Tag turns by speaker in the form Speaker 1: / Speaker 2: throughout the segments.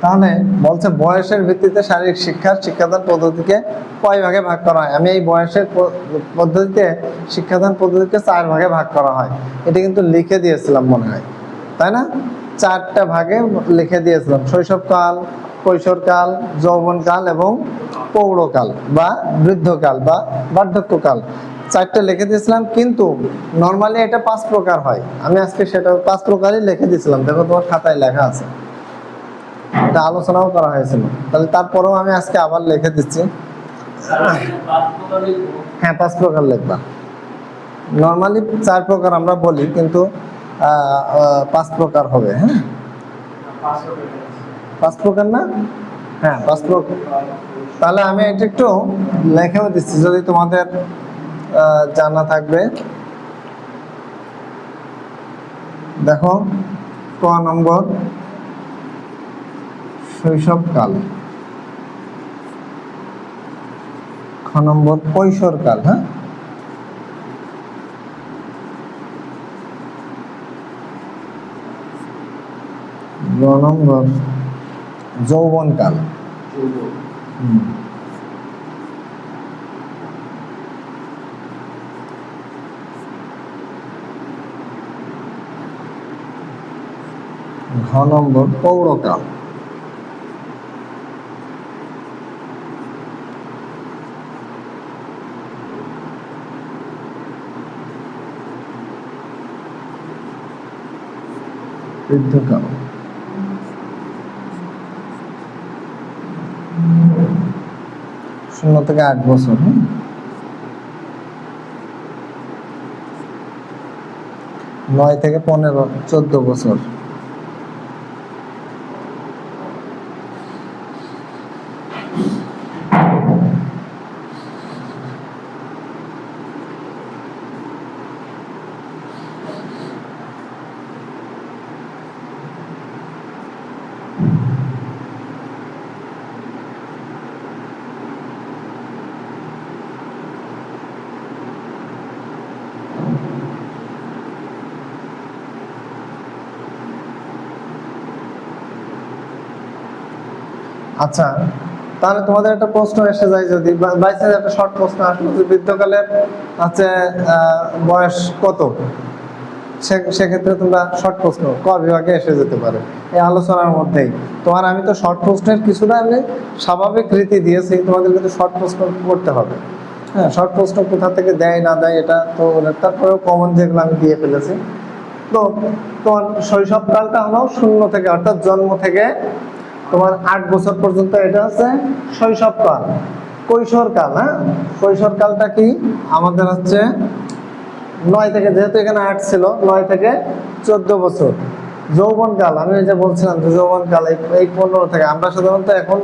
Speaker 1: তাহলে বলছে বয়সের ভিত্তিতে শারীরিক শিক্ষাদান পদ্ধতিকে কয় ভাগে ভাগ করা হয়। আমি এই বয়সের পদ্ধতিতে শিক্ষাদান পদ্ধতিকে 4 ভাগে ভাগ করা হয়, এটা কিন্তু লিখে দিয়েছিলাম মনে হয়, তাই না? 4টা ভাগে লিখে দিয়েছিলাম, শৈশবকাল, কৈশোরকাল, যৌবনকাল এবং প্রৌঢ়কাল বা বৃদ্ধকাল বা বার্ধক্যকাল, 4টা লিখে দিয়েছিলাম। কিন্তু নর্মালি এটা 5 প্রকার হয়। আমি আজকে সেটা 5 প্রকারই লিখে দিয়েছিলাম, দেখো তোমার খাতায় লেখা আছে, এটা আলোচনাও করা হয়েছিল। তাহলে তারপরেও আমি আজকে আবার লিখে দিচ্ছি। হ্যাঁ, 5 প্রকার লিখবা। নর্মালি 4 প্রকার আমরা বলি, কিন্তু 5 প্রকার হবে। হ্যাঁ, 5 প্রকার না? হ্যাঁ, 5 প্রকার। তাহলে আমি এটা একটু লেখেও দিচ্ছি যদি তোমাদের জানা থাকবে। দেখো, ক নম্বর শৈশবকাল, খ নম্বর কৈশোরকাল, হ্যাঁ, গ নম্বর যৌবনকাল, ঘ নম্বর প্রৌঢ়কাল, বৃদ্ধকাল, 0 থেকে 8 বছর, 9 থেকে 15, 14 বছর, আচ্ছা। তাহলে তোমাদের একটা প্রশ্ন এসে যায়, যদি বাইসে একটা শর্ট প্রশ্ন আসলো যে বৃদ্ধকালের আছে বয়স কত, সেক্ষেত্রে তোমরা শর্ট প্রশ্ন ক বিভাগে এসে যেতে পারে এই আলোচনার মধ্যেই। তোমার আমি তো শর্ট প্রশ্নের কিছুটা আমি স্বাভাবিক রীতি দিয়েছি, তোমাদের কিন্তু শর্ট প্রশ্ন করতে হবে। হ্যাঁ, শর্ট প্রশ্ন কোথা থেকে দেয় না দেয় এটা তো, তারপরেও কমন যেগুলো আমি দিয়ে ফেলেছি। তো তোমার শৈশবকালটা হলো 0 থেকে, অর্থাৎ জন্ম থেকে তোমার 8 বছর পর্যন্ত, এটা হচ্ছে শৈশবকাল। কৈশোরকাল, হ্যাঁ, কৈশোরকালটা কি আমাদের হচ্ছে 9 থেকে, যেহেতু এখানে 8 ছিল, 9 থেকে 14 বছর। যৌবনকাল, আমি যে বলছিলাম যে যৌবনকাল এই 15 থেকে, আমরা সাধারণত এখন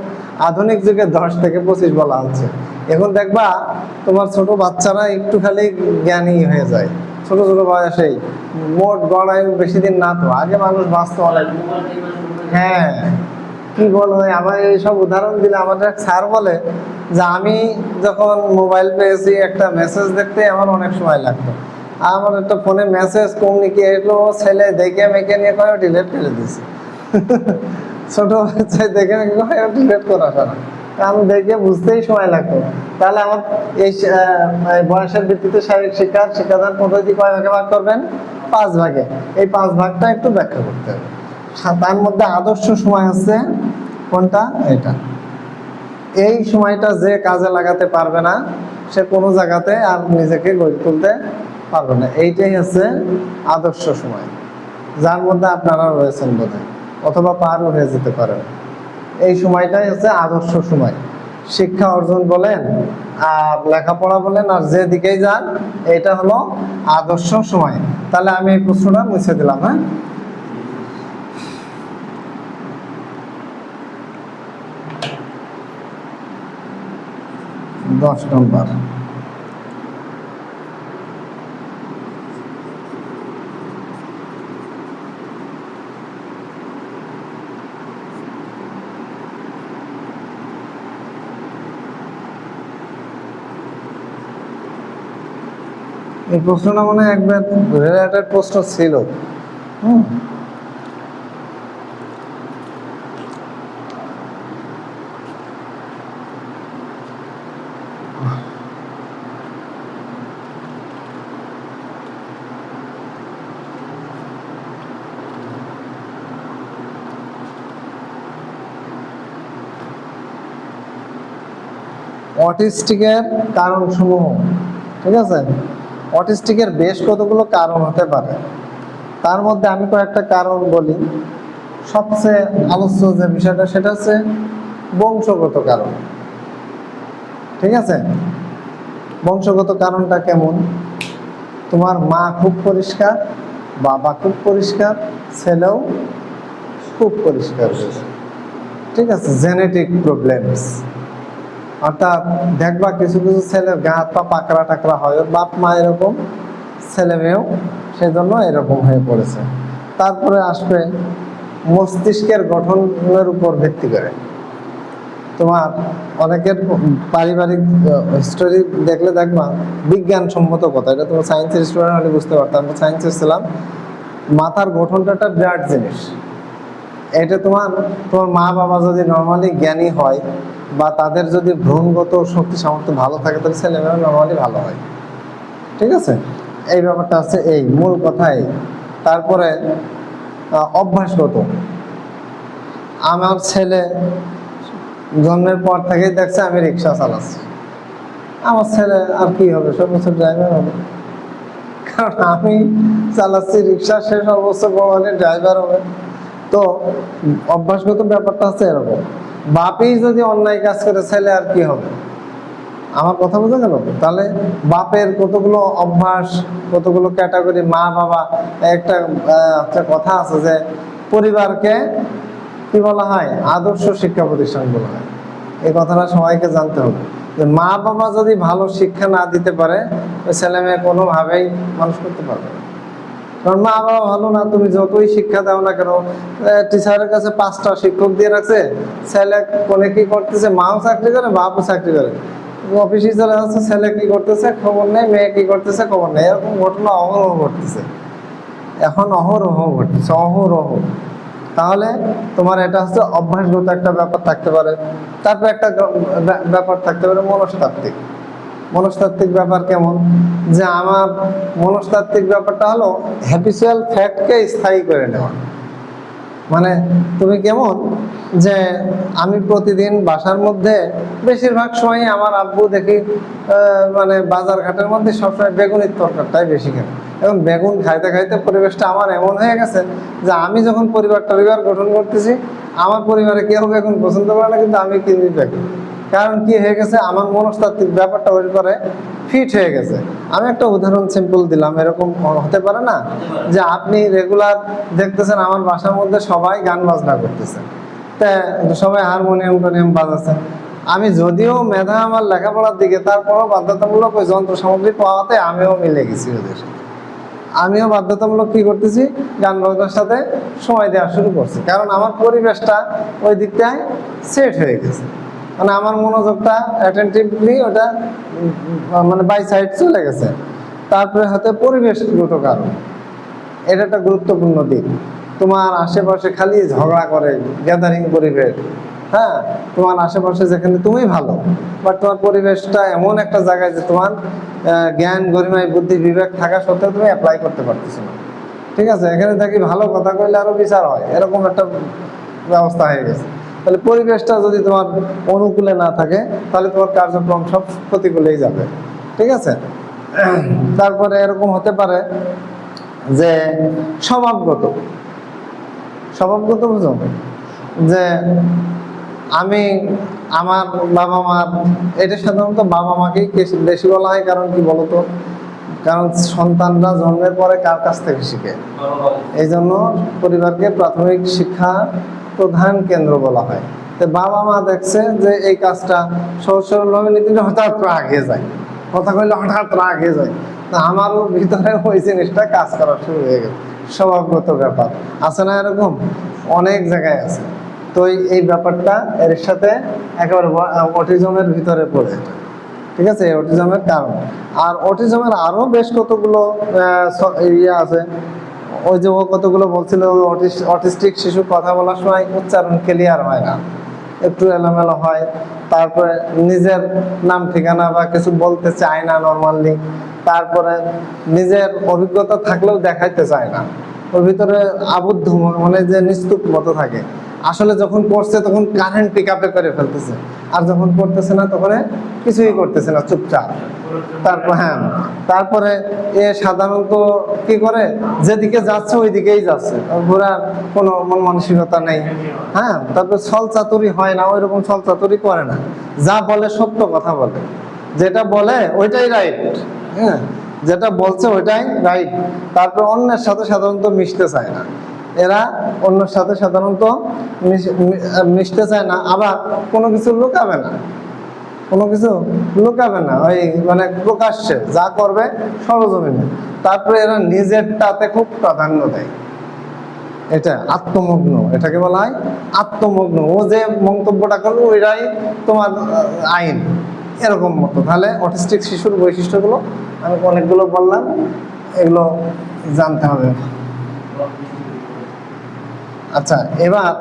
Speaker 1: আধুনিক যুগে 10 থেকে 25 বলা হচ্ছে। এখন দেখবা তোমার ছোট বাচ্চারা একটু খালি জ্ঞানী হয়ে যায় ছোট ছোট বয়সেই, মোট গড়ায় বেশি দিন না তো, আগে মানুষ বাঁচতো অনেক। হ্যাঁ, কি বলো, আমার এইসব উদাহরণ দিলে আমাদের স্যার বলে যে আমি যখন মোবাইল পেয়েছি একটা মেসেজ দেখতে আমার অনেক সময় লাগতো, আমার একটা ফোনে মেসেজ কমিউনিকেট ছেলে দেখে মেখে নিয়ে কয়ে ডিলিট করে দিয়েছে। ছোট বাচ্চায় দেখে মেখে কয়ে ডিলিট করা সারা, আমি দেখে বুঝতেই সময় লাগতো। তাহলে আমার এই বয়সের ভিত্তিতে শারীরিক শিক্ষাদান পদ্ধতি কয় ভাগে ভাগ করবেন? 5 ভাগে। এই 5 ভাগটা একটু ব্যাখ্যা করতে হবে। তার মধ্যে আদর্শ সময় হচ্ছে কোনটা? এটা। এই সময়টা যে কাজে লাগাতে পারবে না সে কোনো জায়গাতে আর নিজেকে গড়ে তুলতে পারবে না। এইটাই হচ্ছে আদর্শ সময়, যার মধ্যে আপনারা রয়েছেন বোধহয়, অথবা পারও হয়ে যেতে পারেন। এই সময়টাই হচ্ছে আদর্শ সময়। শিক্ষা অর্জন বলেন আর লেখাপড়া বলেন আর যে দিকেই যান, এটা হলো আদর্শ সময়। তাহলে আমি এই প্রশ্নটা মুছে দিলাম। হ্যাঁ, 10 নম্বর, এই প্রশ্নটা মনে হয় একবার রিলেটেড প্রশ্ন ছিল। অটিস্টিকের কারণসমূহ, ঠিক আছে? অটিস্টিকের বেশ কতগুলো কারণ হতে পারে, তার মধ্যে আমি কয়েকটা কারণ বলি। সবচেয়ে আলোচ্য যে বিষয়টা সেটা হচ্ছে বংশগত কারণ, ঠিক আছে? বংশগত কারণটা কেমন? তোমার মা খুব পরিষ্কার, বাবা খুব পরিষ্কার, ছেলেও খুব পরিষ্কার, ঠিক আছে? জেনেটিক প্রবলেমস, অর্থাৎ দেখবা কিছু কিছু ছেলের গা হাত পা পাকড়া টাকরা হয়, ওর বাপ মা এরকম, ছেলে মেয়েও সেই জন্য এরকম হয়ে পড়েছে। তারপরে আসবে মস্তিষ্কের গঠনের উপর ভিত্তি করে। তোমার অনেকের পারিবারিক হিস্টোরি দেখলে দেখবা বিজ্ঞানসম্মত কথা, এটা তোমার সায়েন্সের স্টুডেন্ট হলে বুঝতে পারতাম, আমরা সায়েন্সের ছিলাম। মাথার গঠনটা একটা বিরাট জিনিস। এটা তোমার তোমার মা বাবা যদি নর্মালি জ্ঞানী হয় বা তাদের যদি ভ্রূণগত শক্তি সামর্থ্য ভালো থাকে, তাহলে ছেলেমেয়েরা নর্মালি ভালো হয়, ঠিক আছে? এই ব্যাপারটা আছে, এই মূল কথাই। তারপরে অভ্যাসগত। আমার ছেলে জন্মের পর থেকেই দেখছে আমি রিক্সা চালাচ্ছি, আমার ছেলে আর কি হবে, সর্বোচ্চ ড্রাইভার হবে, কারণ আমি চালাচ্ছি রিক্সা, সে সর্বোচ্চ বড় হলে ড্রাইভার হবে। তো অভ্যাসগত ব্যাপারটা হচ্ছে এরকম। বাপই যদি অন্যায় কাজ করে, ছেলে আর কি হবে? আমার কথা বোঝা গেল? তাহলে বাপের কতগুলো অভ্যাস, কতগুলো ক্যাটাগরি, মা বাবা। একটা কথা আছে যে পরিবারকে কি বলা হয়? আদর্শ শিক্ষা প্রতিষ্ঠান বলা হয়। এই কথাটা সবাইকে জানতে হবে যে মা বাবা যদি ভালো শিক্ষা না দিতে পারে, ওই ছেলে মেয়ে কোনোভাবেই মানুষ করতে পারবে না। কারণ মা বাবা ভালো না, তুমি যতই শিক্ষা দাও না কেন, টিচারের কাছে 5টা শিক্ষক দিয়ে রাখছে, ছেলে কোনে কি করতেছে, মাও চাকরি করে বাপও চাকরি করে, অফিসে চলে যাচ্ছে, ছেলে কি করতেছে খবর নেই, মেয়ে কি করতেছে খবর নেই। এরকম ঘটনা অহরহ ঘটতেছে, এখন অহরহ ঘটতেছে, অহরহ। তাহলে তোমার এটা হচ্ছে অভ্যাসগত একটা ব্যাপার থাকতে পারে। তারপর একটা ব্যাপার থাকতে পারে মনস্তাত্ত্বিক। মনস্তাত্ত্বিক ব্যাপার কেমন? যে আমার মনস্তাত্ত্বিক ব্যাপারটা হলো হ্যাবিচুয়াল ফ্যাক্টকে স্থায়ী করে নেওয়া। মানে তুমি কেমন যে আমি প্রতিদিন বাসার মধ্যে বেশিরভাগ সময় আমার আব্বু দেখি মানে বাজার ঘাটের মধ্যে সবসময় বেগুনের তরকারিটাই বেশি কেন। এবং বেগুন খাইতে খাইতে পরিবেশটা আমার এমন হয়ে গেছে যে আমি যখন পরিবার গঠন করতেছি, আমার পরিবারে কেউ বেগুন পছন্দ করে না, কিন্তু আমি কিনি বেগুন। কারণ কি হয়ে গেছে, আমার মনস্তাত্ত্বিক ব্যাপারটা ওই পরে ফিট হয়ে গেছে। আমি একটা উদাহরণ সিম্পল দিলাম, এরকম হতে পারে না যে আপনি রেগুলার দেখতেছেন আমার বাসার মধ্যে সবাই গান বাজনা করতেছে, তা সবাই হারমোনিয়াম টোনিয়াম বাজাচ্ছে। আমি যদিও মেধা আমার লেখাপড়ার দিকে, তারপরও বাধ্যতামূলক ওই যন্ত্র সামগ্রী পাওয়াতে আমিও মিলে গেছি ওদের সাথে। আমিও বাধ্যতামূলক কি করতেছি, গান বাজনার সাথে সময় দেওয়া শুরু করছি, কারণ আমার পরিবেশটা ওই দিকটায় সেট হয়ে গেছে। মানে আমার মনোযোগটা অ্যাটেন্টিভলি ওটা মানে বাই সাইড চলে গেছে। তারপরে হয়তো পরিবেশগত কারণ, এটা একটা গুরুত্বপূর্ণ দিক। তোমার আশেপাশে খালি ঝগড়া করে, গ্যাদারিং পরিবেশ, হ্যাঁ, তোমার আশেপাশে যেখানে তুমি ভালো, বাট তোমার পরিবেশটা এমন একটা জায়গায় যে তোমার জ্ঞান গরিমায় বুদ্ধি বিবেক থাকা সত্ত্বেও তুমি অ্যাপ্লাই করতে পারতেছো না, ঠিক আছে? এখানে থাকি ভালো কথা কইলে আরো বিচার হয়, এরকম একটা ব্যবস্থা হয়ে গেছে। তাহলে পরিবেশটা যদি তোমার অনুকূলে না থাকে, তাহলে তোমার কার্যক্রম সব প্রতিকূলেই যাবে, ঠিক আছে? তারপরে এরকম হতে পারে যে স্বভাবগত বুঝো, যে আমি আমার বাবা মার, এটা সাধারণত বাবা মাকেই বেশি বলা হয়। কারণ কি বলতো, কারণ সন্তানরা জন্মের পরে কার কাছ থেকে শিখে, এই জন্য পরিবারকে প্রাথমিক শিক্ষা প্রধান কেন্দ্র বলা হয়। তো বাবা মা দেখছে যে এই কাজটা সহজ সরলভাবে নিতে হঠাৎ রাগে যায়, কথা কইলে হঠাৎ রাগে যায়, তা আমারও ভিতরে ওই জিনিসটা কাজ করা শুরু হয়ে গেছে। স্বভাবগত ব্যাপার আছে না, এরকম অনেক জায়গায় আছে। তো এই ব্যাপারটা এর সাথে একেবারে অটিজমের ভিতরে পড়ে, ঠিক আছে? অটিজমের কারণ। আর অটিজমের আরো বেশ কতগুলো ইয়ে আছে। ওই যে ও কতগুলো বলছিল, অটিস্টিক শিশু কথা বলার সময় উচ্চারণ ক্লিয়ার হয় না, একটু এলোমেলো হয়। তারপরে নিজের নাম ঠিকানা বা কিছু বলতে চায় না নর্মালি। তারপরে নিজের অভিজ্ঞতা থাকলেও দেখাইতে চায় না, ওর ভিতরে আবদ্ধ, মানে যে নিস্তুপ মতো থাকে। আসলে যখন পড়ছে তখন কারেন্ট পিক আপে করে ফেলতেছে, আর যখন পড়তেছে না তখন কিছুই করতেছে না, চুপচাপ। তারপর হ্যাঁ, তারপরে এ সাধারণত কি করে, যেদিকে যাচ্ছে ওই দিকেই যাচ্ছে, ঘোরার কোনো মন মানসিকতা নেই। হ্যাঁ, তারপর ছল চাতুরি হয় না, ওই রকম ছল চাতুরি করে না, যা বলে সত্য কথা বলে, যেটা বলে ওইটাই রাইট। হ্যাঁ, যেটা বলছে ওইটাই রাইট। তারপর অন্যের সাথে সাধারণত মিশতে চায় না, এরা অন্যের সাথে সাধারণত মিশতে চায় না। আবার কোনো কিছু লুকাবে না, কোনো কিছু লুকাবে না, ওই মানে প্রকাশ্যে যা করবে সরজমিনে। তারপরে এরা নিজেরটাতে খুব প্রাধান্য দেয়, এটা আত্মমগ্ন, এটাকে বলা হয় আত্মমগ্ন। ও যে মন্তব্যটা করলো ওইটাই তোমার আইন, এরকম মতো। তাহলে অটিস্টিক শিশুর বৈশিষ্ট্যগুলো আমি অনেকগুলো বললাম, এগুলো জানতে হবে। আচ্ছা, এবার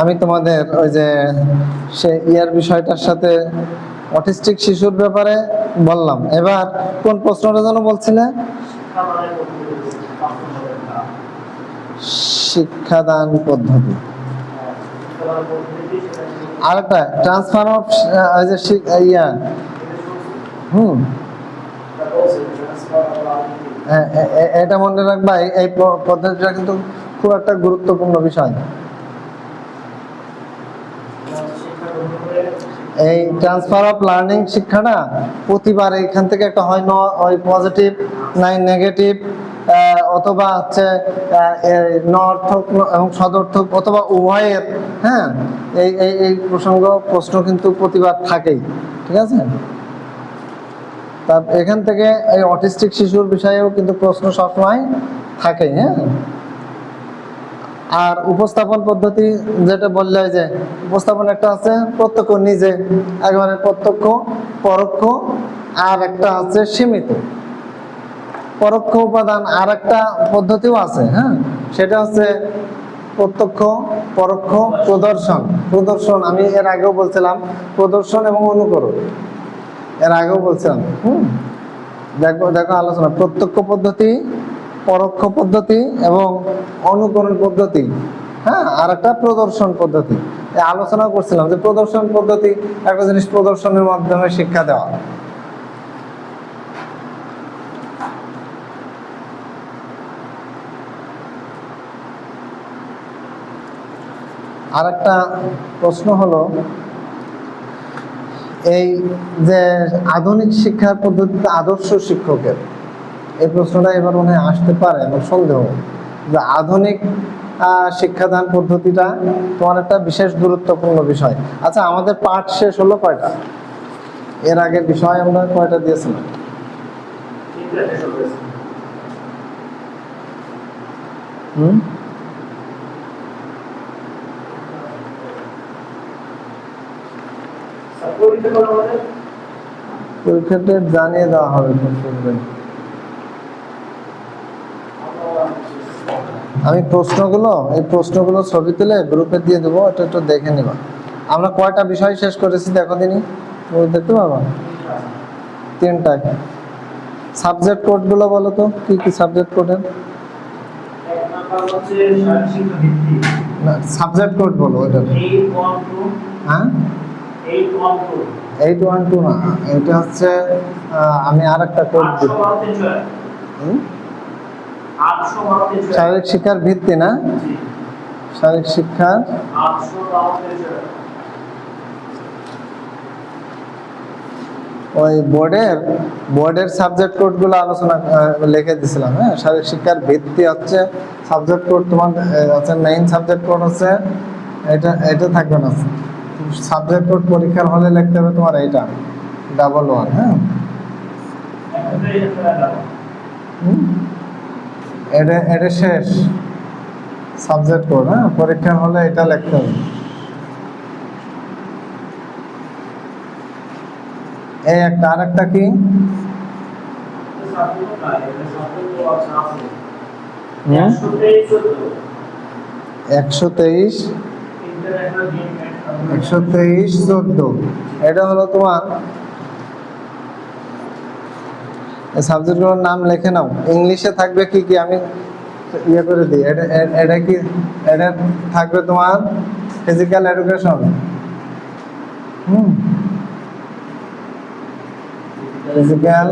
Speaker 1: আমি তোমাদের ওই যে সে ইয়ার বিষয়টার সাথে অটিস্টিক শিশুর ব্যাপারে বললাম। এবার কোন প্রশ্নটা যেন বলছিলে? শিক্ষাদান পদ্ধতি। আরেকটা ট্রান্সফার অফ ইয়া এটা মনে রাখবা, এই পদ্ধতিটা কিন্তু খুব একটা গুরুত্বপূর্ণ বিষয়। এই ট্রান্সফার অফ লার্নিং শিক্ষাটা প্রতিবার এখান থেকে একটা হয় ওই পজিটিভ নাই নেগেটিভ, অথবা হচ্ছে নর্থক এবং সদর্থক, অথবা উভয়ের। হ্যাঁ, এই এই এই প্রশ্ন কিন্তু প্রতিবার থাকেই, ঠিক আছে। তা এখান থেকে এই অটিস্টিক শিশুর বিষয়েও কিন্তু প্রশ্ন সবসময় থাকে। হ্যাঁ, আর উপস্থাপন পদ্ধতি যেটা বললে, যে উপস্থাপন একটা আছে প্রত্যক্ষ, নিজে একেবারে প্রত্যক্ষ, পরোক্ষ, আর একটা আছে সীমিত। পরোক্ষ উপাদান আর একটা পদ্ধতিও আছে। হ্যাঁ, সেটা হচ্ছে প্রত্যক্ষ, পরোক্ষ, প্রদর্শন। প্রদর্শন আমি এর আগেও বলছিলাম, প্রদর্শন এবং অনুকরণ এর আগেও বলছিলাম। দেখো দেখো আলোচনা, প্রত্যক্ষ পদ্ধতি, পরোক্ষ পদ্ধতি এবং অনুকরণ পদ্ধতি। হ্যাঁ, আর একটা প্রদর্শন পদ্ধতি। আলোচনা করছিলাম যে প্রদর্শন পদ্ধতি একটা জিনিস প্রদর্শনের মাধ্যমে শিক্ষা দেওয়া। আর একটা প্রশ্ন হলো, এই যে আধুনিক শিক্ষার পদ্ধতিতে আদর্শ শিক্ষকের, এই প্রশ্নটা এবার মনে হয় আসতে পারে, আমার সন্দেহ যে আধুনিক শিক্ষাদান পদ্ধতিটা তোমার একটা বিশেষ গুরুত্বপূর্ণ বিষয়। আচ্ছা, আমাদের পাঠ শেষ হলো কয়টা? এর আগের বিষয় আমরা কয়টা দিয়েছিলাম? পরীক্ষার ডেট জানিয়ে দেওয়া হবে। আমি এই প্রশ্নগুলো ছবি তুলে গ্রুপে দিয়ে দেবো, এটা একটু দেখে নিবা। আমরা কয়টা বিষয় শেষ করেছি দেখো দিনই, দেখতে পাবা? 3টায়। সাবজেক্ট কোডগুলো বলো তো, কি কি সাবজেক্ট কোডের? সাবজেক্ট কোড বলো ওইটা। হ্যাঁ, 812 না, এটা হচ্ছে আমি আর একটা কোড দিব। শারীরিক শিক্ষার ভিত্তি না, শারীরিক শিক্ষার ওই বোর্ডের সাবজেক্ট কোডগুলো আলোচনা লিখে দিছিলাম। হ্যাঁ, শারীরিক শিক্ষার ভিত্তি হচ্ছে সাবজেক্ট কোড তোমার আছে, মেইন সাবজেক্ট কোড হচ্ছে এটা থাকবে না। সাবজেক্ট কোড পরীক্ষার হলে লিখতে হবে তোমার এইটা 11। হ্যাঁ, এটা শেষ সাবজেক্ট কোড। হ্যাঁ, পরীক্ষার হলে এটা লিখতে হবে। এই একটা, আর একটা কি? 123-14 এটা হলো তোমার। সাবজেক্টগুলোর নাম লিখে নাও। ইংলিশে থাকবে কি কি, আমি ইয়ে করে দিই। এটা কি, এটা থাকবে তোমার physical education. Physical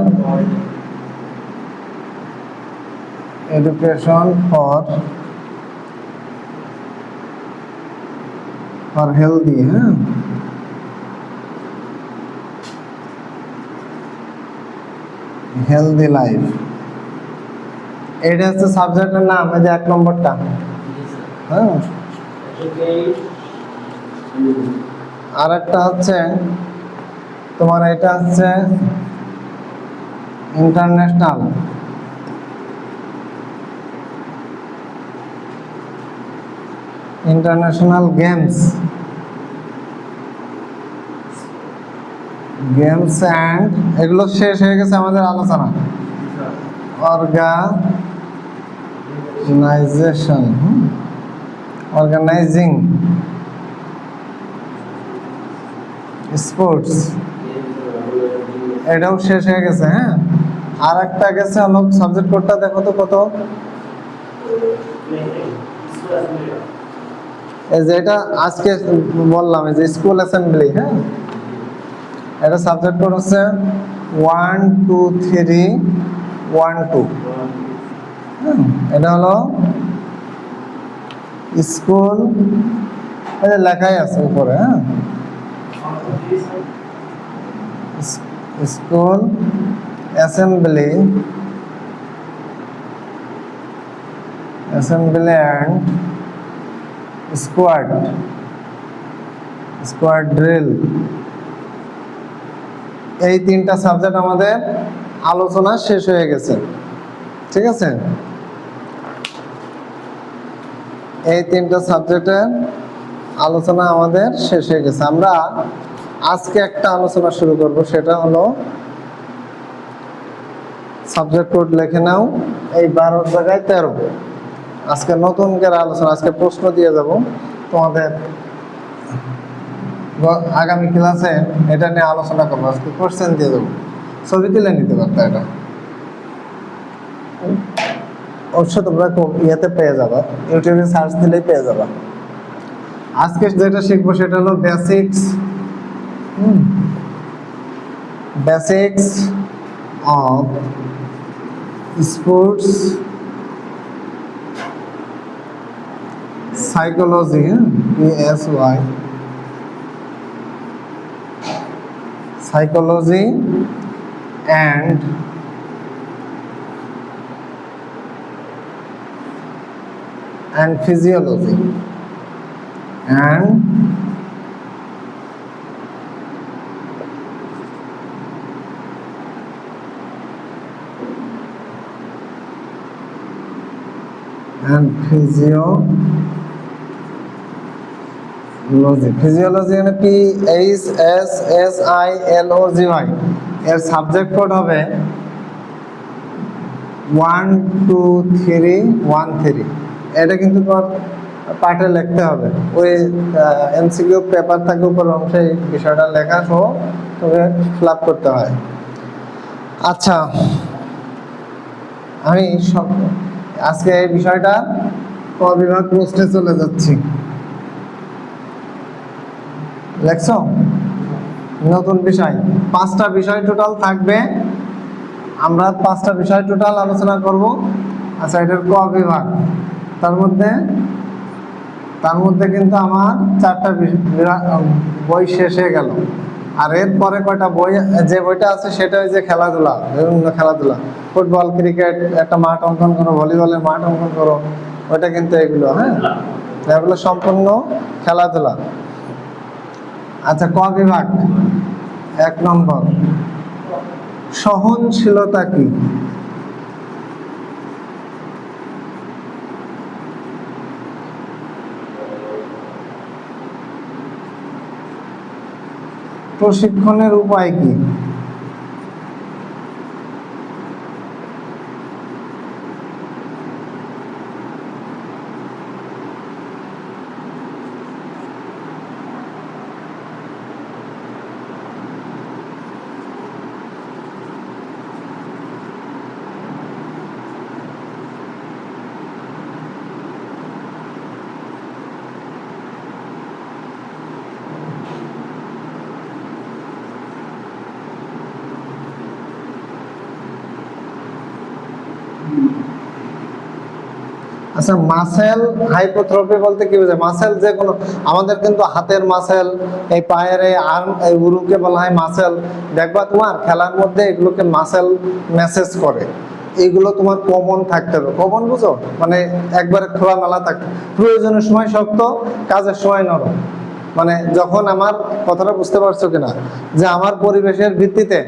Speaker 1: education for healthy, হ্যাঁ, হেলদি লাইফ। এটা হচ্ছে সাবজেক্টের নাম, এই যে 1 নম্বরটা। হ্যাঁ, আর একটা হচ্ছে তোমার, এটা হচ্ছে ইন্টারন্যাশনাল গেমস অ্যান্ড, এগুলো শেষ হয়ে গেছে আমাদের আলোচনা। অর্গানাইজিং স্পোর্টস, এটাও শেষ হয়ে গেছে। হ্যাঁ, আর একটা গেছে হলো সাবজেক্ট কোডটা, দেখো তো কত। এই যে এটা আজকে বললাম, এই যে স্কুল অ্যাসেম্বলি, হ্যাঁ, এটা সাবজেক্ট কোড হচ্ছে 12312। এটা হলো স্কুল, এটা লেখাই আছে উপরে। হ্যাঁ, school assembly and squad drill, এই 3টা সাবজেক্ট আমাদের আলোচনা শেষ হয়ে গেছে। ঠিক আছে, এই 3টা সাবজেক্টের আলোচনা আমাদের শেষ হয়ে গেছে। আমরা আজকে একটা আলোচনা শুরু করব, সেটা হলো সাবজেক্ট কোড লিখে নাও, এই 12 জায়গায় 13। আজকে নতুন করে আলোচনা, আজকে প্রশ্ন দিয়ে যাব তোমাদের। আগামী ক্লাসে এটা নিয়ে আলোচনা করবো, আজকে কোশ্চেন দিয়ে দেবো, ছবি তুলে নিতে পারতো। এটা অবশ্য তোমরা ইয়েতে পেয়ে যাবা, ইউটিউবে সার্চ দিলেই পেয়ে যাবা। আজকে যেটা শিখবো সেটা হলো basics of sports psychology, PSY, psychology and physiology and physiology, মানে PHSSILOGY, এর সাবজেক্ট কোড হবে 12313। এটা কিন্তু তোমার পাঠে লিখতে হবে, ওই MCQ পেপার থাকে উপর অংশে এই বিষয়টা লেখা সহ তোকে ফিল আপ করতে হয়। আচ্ছা, আমি আজকে এই বিষয়টা ক বিভাগ প্রশ্নে চলে যাচ্ছি। লেখছো? নতুন বিষয় 5টা বিষয় টোটাল থাকবে, আমরা 5টা বিষয় টোটাল আলোচনা করব। আচ্ছা, এটার ক বিভাগ, তার মধ্যে কিন্তু আমার 4টা বই শেষ হয়ে গেল। আর এরপরে কয়টা বই, যে বইটা আছে সেটা হচ্ছে খেলাধুলা, বিভিন্ন খেলাধুলা, ফুটবল, ক্রিকেট, একটা মাঠ অঙ্কন করো, ভলিবলের মাঠ অঙ্কন করো, ওইটা কিন্তু এগুলো, হ্যাঁ, এগুলো সম্পূর্ণ খেলাধুলা। আচ্ছা, ক বিভাগ 1 নম্বর, সহনশীলতা কি? প্রশিক্ষণের উপায় কি? আচ্ছা, মাসেল হাইপোথ্রপি বলতে কি বোঝায়? মাসেল যে কোনো, আমাদের কিন্তু হাতের মাসেল, এই পায়ের এই আর্ম, এই উরুকে বলা হয় মাসেল। দেখবা তোমার খেলার মধ্যে এগুলোকে মাসেল মেসেজ করে। এইগুলো তোমার কমন থাকতে হবে। কমন বুঝো, মানে একবারে খোলামেলা থাকতে, প্রয়োজনের সময় শক্ত, কাজের সময় নরম। মানে যখন আমার কথাটা বুঝতে পারছো কিনা, যে আমার পরিবেশের ভিত্তিতে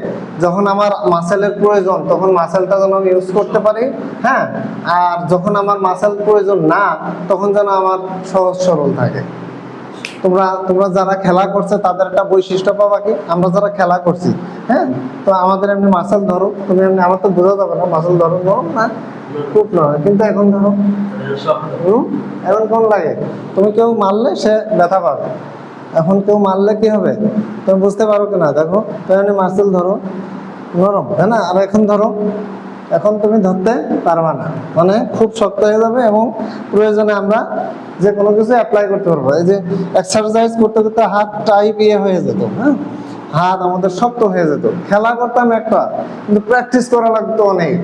Speaker 1: যখন আমার মাসেলের প্রয়োজন তখন মাসেলটা যেন আমি ইউজ করতে পারি, হ্যাঁ। আর যখন আমার মাসেল প্রয়োজন না তখন যেন আমার সহজ সরল থাকে। তোমরা তোমরা যারা খেলা করছে তাদের একটা বৈশিষ্ট্য পাবা কি, আমরা যারা খেলা করছি, হ্যাঁ, তো আমাদের এমনি মাসেল ধরো, তুমি এমনি, আমার তো বোঝা যাবে না, মাসেল ধরো না, খুব নয়, কিন্তু এখন ধরো এখন কোন লাগে, তুমি কেউ মারলে সে ব্যথা পাবে, এখন কেউ মারলে কি হবে তুমি বুঝতে পারো কিনা। দেখো তুমি মার্সেল ধরো, নরম, তাই না? আর এখন ধরো, এখন তুমি ধরতে পারবা না, মানে খুব শক্ত হয়ে যাবে, এবং প্রয়োজনে আমরা যে কোনো কিছু অ্যাপ্লাই করতে পারবো। এই যে এক্সারসাইজ করতে করতে হাত টাইপ হয়ে যেত, হ্যাঁ, হাত আমাদের শক্ত হয়ে যেত। খেলা করতাম একটা, কিন্তু প্র্যাকটিস করা লাগতো অনেক,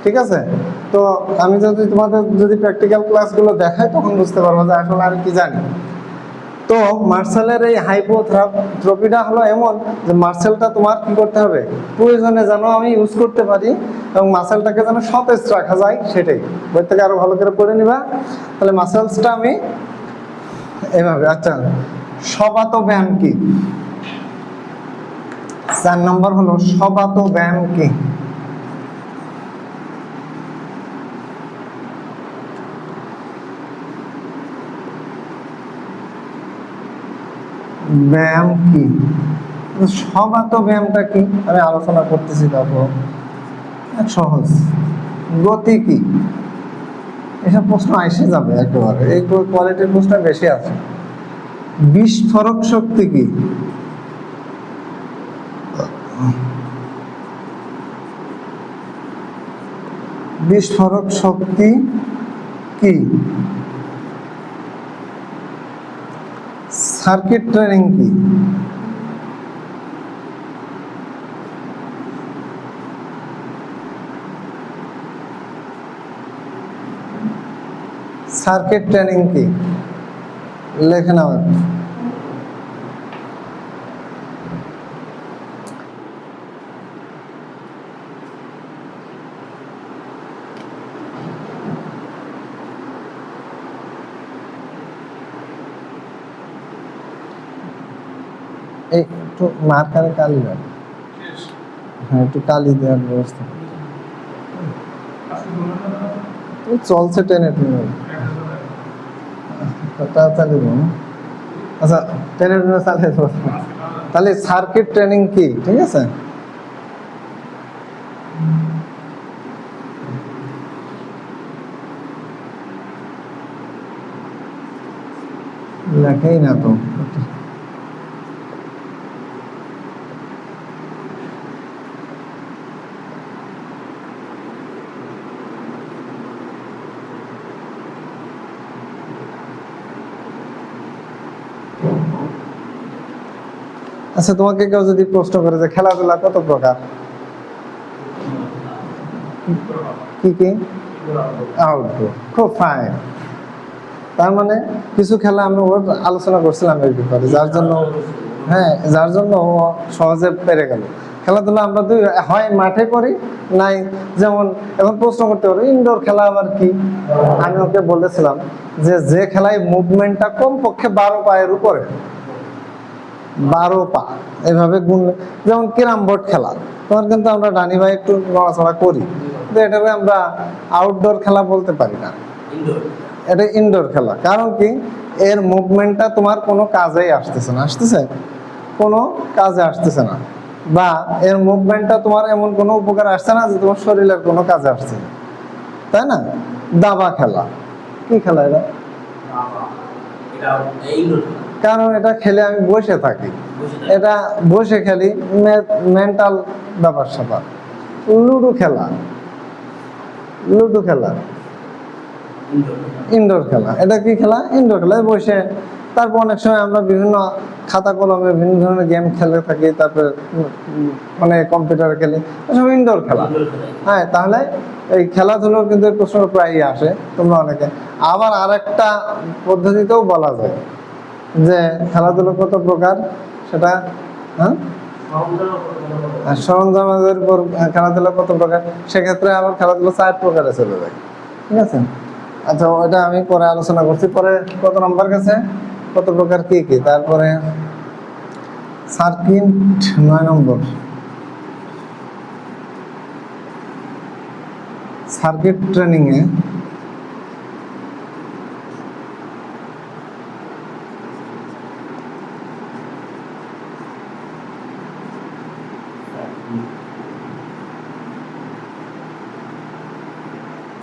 Speaker 1: ঠিক আছে? তো আমি যদি তোমাদের যদি প্র্যাকটিক্যাল ক্লাসগুলো দেখাই তখন বুঝতে পারবো যে আসলে আমি কি জানি। তো মার্সেলের এই হাইপোথ্রপিটা হলো এমন যে মার্সেলটা তোমার কি করতে হবে, প্রয়োজনে যেন আমি ইউজ করতে পারি, এবং মাসেলটাকে যেন সতেজ রাখা যায়, সেটাই। বই থেকে আরো ভালো করে পড়ে নিবা। তাহলে মাসেলসটা আমি এভাবে, আচ্ছা, সবাত ব্যায়াম কি? 4 নম্বর হলো সবাত ব্যায়াম কি? ব্যায়াম কি? সবাত ব্যায়ামটা কি আমি আলোচনা করতেছি। তারপর সহজ, গতি কি? এসব প্রশ্ন এসে যাবে একেবারে, এই কোয়ালিটির প্রশ্ন বেশি আছে। বিস্ফোরক শক্তি কি? বিস্ফোরক শক্তি কি? সার্কিট ট্রেনিং কি? সার্কিট ট্রেনিং কি? লেখে নাও একটু। এই একটু মার্কারে কালি দাও, হ্যাঁ, একটু কালি দেওয়ার ব্যবস্থা চলছে, টেনে টেনে চালিয়ে দেবো। আচ্ছা, টেনে টেনে চালিয়ে দেবো। তাহলে সার্কিট ট্রেনিং কি, ঠিক আছে? লেখেই না তো। আচ্ছা, তোমাকে কেউ যদি প্রশ্ন করে যে খেলাধুলা কত প্রকার, কি কি? আউটডোর, খুব ফাইন। তার মানে কিছু খেলা আমরা ওর আলোচনা করছিলাম এর ব্যাপারে, যার জন্য, হ্যাঁ, যার জন্য ও সহজে পেরে গেল। খেলাধুলা আমরা দুই হয় মাঠে করি, নাই যেমন এখন প্রশ্ন করতে পারো ইনডোর খেলা আবার কি। আমি ওকে বলেছিলাম যে যে খেলায় মুভমেন্টটা কমপক্ষে 12 পায়ের উপরে, 12 পা এভাবে গুণ, যেমন ক্যারাম বোর্ড খেলা, তোমার কিন্তু আমরা ডানি ভাই একটু নড়াচড়া করি, কিন্তু এটাকে আমরা আউটডোর খেলা বলতে পারি না, এটা ইনডোর খেলা। কারণ কি, এর মুভমেন্টটা তোমার কোনো কাজেই আসতেছে না, কোনো কাজে আসতেছে না, বা এর মুভমেন্টটা তোমার এমন কোনো উপকার আসছে না যে তোমার শরীরের কোনো কাজে আসছে না, তাই না? দাবা খেলা, কি খেলা এটা? কারণ এটা খেলে আমি বসে থাকি, এটা বসে খেলি, মেন্টাল ব্যাপার স্যাপার। লুডো খেলা, ইনডোর খেলা, এটা কি খেলা? ইনডোর খেলা, বসে তারপর অনেক সময় আমরা বিভিন্ন খাতা কলমে বিভিন্ন ধরনের গেম খেলে থাকি, তারপর মানে কম্পিউটার খেলি, এসব ইনডোর খেলা। হ্যাঁ, তাহলে এই খেলাধুলোর কিন্তু এই প্রশ্ন প্রায়ই আসে তোমরা অনেকে। আবার আরেকটা পদ্ধতিতেও বলা যায় যে খেলাধুলো কত প্রকার, সেটা হ্যাঁ সরঞ্জামের উপর খেলাধুলা কত প্রকার, সেক্ষেত্রে আবার খেলাধুলা 4 প্রকারে চলে যায়। ঠিক আছে, আচ্ছা ওইটা আমি পরে আলোচনা করছি। পরে কত নম্বর গেছে, কত প্রকার কি কি, তারপরে সার্কিট 9 নম্বর, সার্কিট ট্রেনিং এ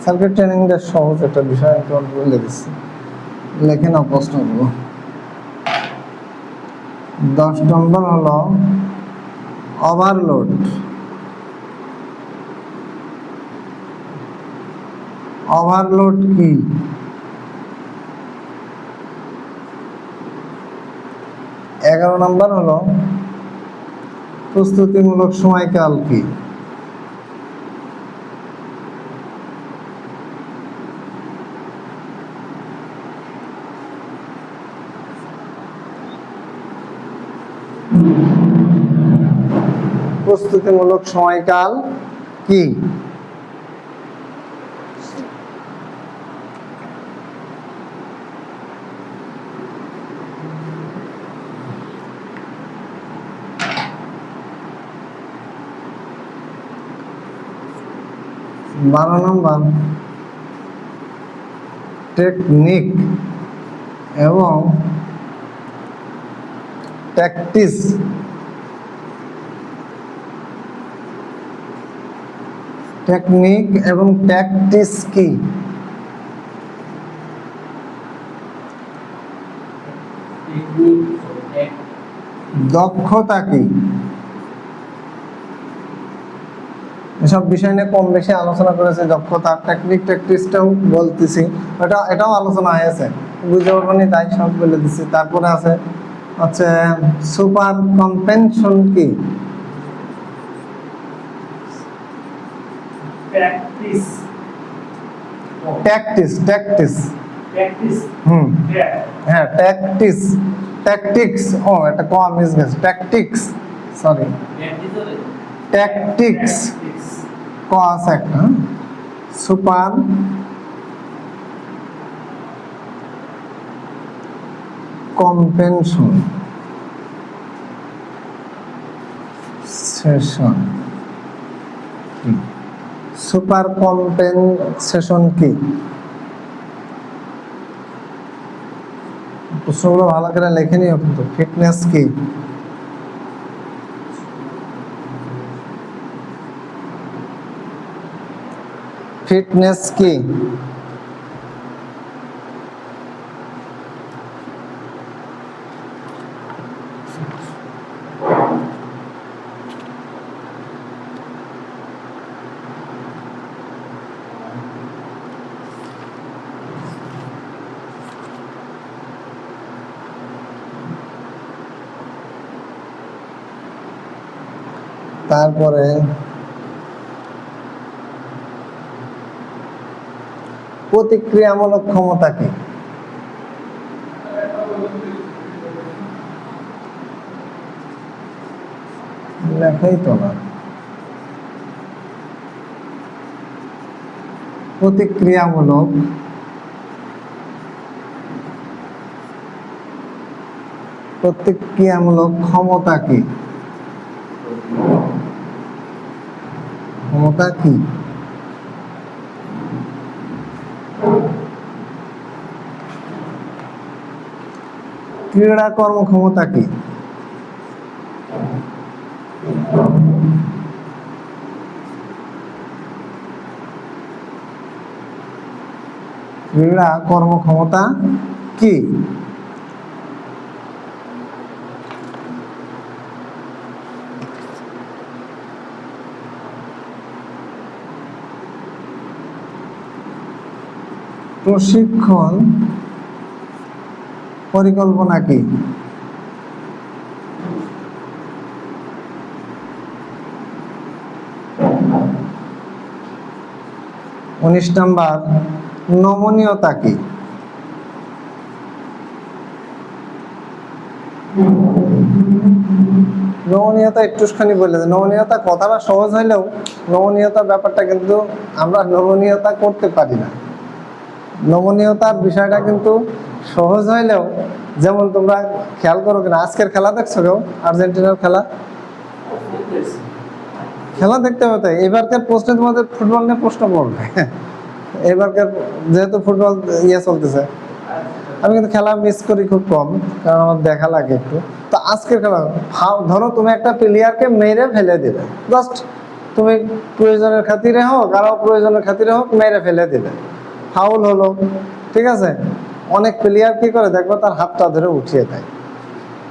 Speaker 1: সার্কিট ট্রেনিংটা সহজ একটা বিষয়, আমি তোমার বলে দিচ্ছি, লেখে নাও প্রশ্নগুলো। 10 নম্বর হলো ওভারলোড। ওভারলোড কি? 11 নম্বর হলো প্রস্তুতিমূলক সময়কাল কি? প্রস্তুতিমূলক সময়কাল কি? বারো নম্বর টেকনিক এবং ট্যাকটিস। টেকনিক এবং ট্যাকটিস কি? দক্ষতা কি? এসব বিষয় নিয়ে কম বেশি আলোচনা করেছে। দক্ষতা, টেকনিক, ট্যাকটিসটাও বলতেছি, এটাও আলোচনা হয়েছে, বুঝতে পারবো না তাই সব বলে দিচ্ছি। তারপরে আছে হচ্ছে সুপার কম্পেনশন কি? ট্যাকটিস হ্যাঁ ট্যাকটিস, ট্যাকটিক্স, ও এটা কম মিস গেছে, ট্যাকটিক্স, সরি ট্যাকটিক্স ক আছে একটা। Super compensation session, super compensation কি? প্রশ্নগুলো ভালো করে লেখে নিও কিন্তু। ফিটনেস কি? ফিটনেস কি? তারপরে প্রতিক্রিয়ামূলক ক্ষমতা কি? লেখাই তো না। প্রতিক্রিয়ামূলক ক্ষমতা কি? ক্ষমতা কি? ক্রীড়া কর্মক্ষমতা কি? ক্রীড়া কর্মক্ষমতা কি? প্রশিক্ষণ পরিকল্পনা কি? 19 নাম্বার, নমনীয়তা কি? নমনীয়তা একটুখানি বলে দেয়। নমনীয়তা কথাটা সহজ হইলেও নমনীয়তা ব্যাপারটা কিন্তু আমরা নমনীয়তা করতে পারি না। নমনীয়তার বিষয়টা কিন্তু সহজ হইলেও, যেমন তোমরা খেয়াল করো কিনা, আজকের খেলা দেখছো কেউ? আর্জেন্টিনার খেলা খেলা দেখতে হবে। এবারকার প্রশ্নে তোমাদের ফুটবল নিয়ে প্রশ্ন পড়বে। এবারকার যেহেতু ফুটবল চলতেছে, আমি কিন্তু খেলা মিস করি খুব কম, কারণ আমার দেখা লাগে একটু। তো আজকের খেলা ধরো তুমি একটা প্লেয়ারকে মেরে ফেলে দিলে, জাস্ট তুমি প্রয়োজনের খাতিরে হোক আর প্রয়োজনের খাতিরে হোক মেরে ফেলে দিলে, ফাউল হলো, ঠিক আছে। অনেক প্লেয়ার কি করে দেখবো, তার হাতটা ধরে উঠিয়ে দেয়,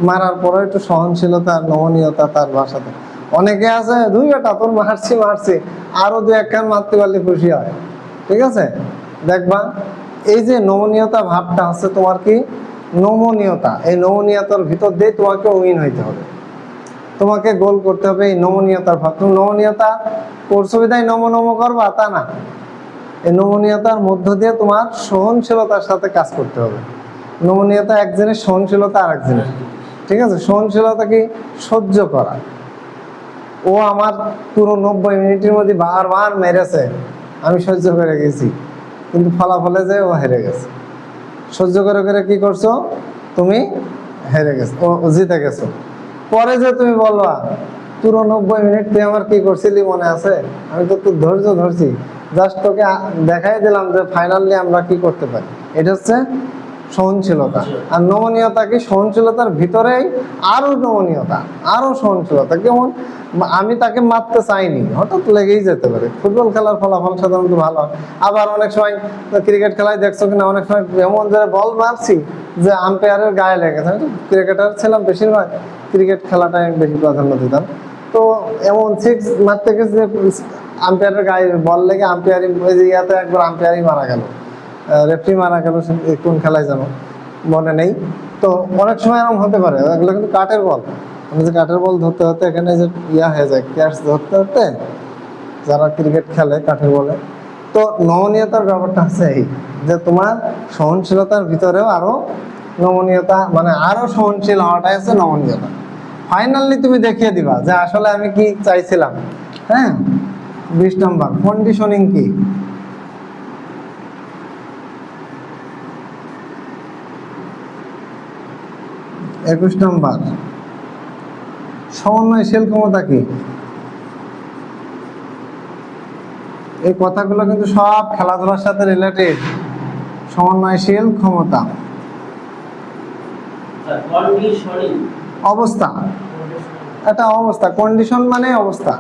Speaker 1: মারার পরে একটু সহনশীলতা, নমনীয়তা তার ভাষাতে। অনেকে আছে, দুই বেটা তোর মারছি আরো দু এক কান মারতে পারলে খুশি হয়, ঠিক আছে। দেখবা এই যে নমনীয়তা ভাবটা আছে তোমার, কি নমনীয়তা, এই নমনীয়তার ভিতর দিয়ে তোমাকে উইন হইতে হবে, তোমাকে গোল করতে হবে। এই নমনীয়তার ভাব, তুমি নমনীয়তা করছো বিধায় নম করবা তা না। এই নমনীয়তার মধ্য দিয়ে তোমার সহনশীলতার সাথে কাজ করতে হবে। নমনীয়তা এক জিনিস, সহনশীলতা আর এক জিনিস, ঠিক আছে। সহনশীলতা কি? সহ্য করা। ও আমার পুরো 90 মিনিটের মধ্যে বারবার মেরেছে, আমি সহ্য করে গেছি, কিন্তু ফলাফলে যে ও হেরে গেছে। সহ্য করে করে কি করছো তুমি? হেরে গেছো, ও জিতে গেছো। পরে যে তুমি বলবা পুরো 90 মিনিট তুই আমার কি করছিলি মনে আছে, আমি তো তোর ধৈর্য ধরছি, জাস্ট তোকে দেখাই দিলাম যে ফাইনালি আমরা কি করতে পারি। এটা হচ্ছে সহনশীলতা। আর নমনীয়তা কি? সহনশীলতার ভিতরেই আরো নমনীয়তা, আরো সহনশীলতা। কেমন? আমি তাকে মারতে চাইনি, হঠাৎ লেগেই যেতে পারে। ফুটবল খেলার ফলাফল সাধারণত ভালো হয়। আবার অনেক সময় ক্রিকেট খেলায় দেখছো কিনা, অনেক সময় এমন যে বল মারছি যে আম্পায়ারের গায়ে লেগেছে। আমি তো ক্রিকেটার ছিলাম, বেশিরভাগ ক্রিকেট খেলাটাই আমি বেশি প্রাধান্য দিতাম। তো এমন সিক্স মারতে গেছে, আম্পায়ারের গায়ে বল লেগে আম্পায়ারিং ইয়াতে একবার আম্পায়ারই মারা গেল, রেফারি মারা গেল, কোন খেলায় যেন মনে নেই। তো অনেক সময় এরকম হতে পারে। এগুলো কিন্তু কাঠের বল, যে কাঠের বল ধরতে হতে এখানে যে হয়ে যায়, ক্যাচ ধরতে হতে যারা ক্রিকেট খেলে কাঠের বলে। তো নমনীয়তার ব্যাপারটা আছে এই যে তোমার সহনশীলতার ভিতরেও আরো নমনীয়তা, মানে আরো সহনশীল হওয়াটাই হচ্ছে নমনীয়তা। ফাইনালি তুমি দেখিয়ে দিবা যে আসলে আমি কি চাইছিলাম। হ্যাঁ, 20 নম্বর, কন্ডিশনিং কি? একুশ নম্বর, সমন্বয়শীল ক্ষমতা কি? এই কথাগুলো কিন্তু সব খেলাধুলার সাথে রিলেটেড। সমন্বয়শীল ক্ষমতা, অবস্থা, একটা অবস্থা। কন্ডিশন মানে অবস্থা।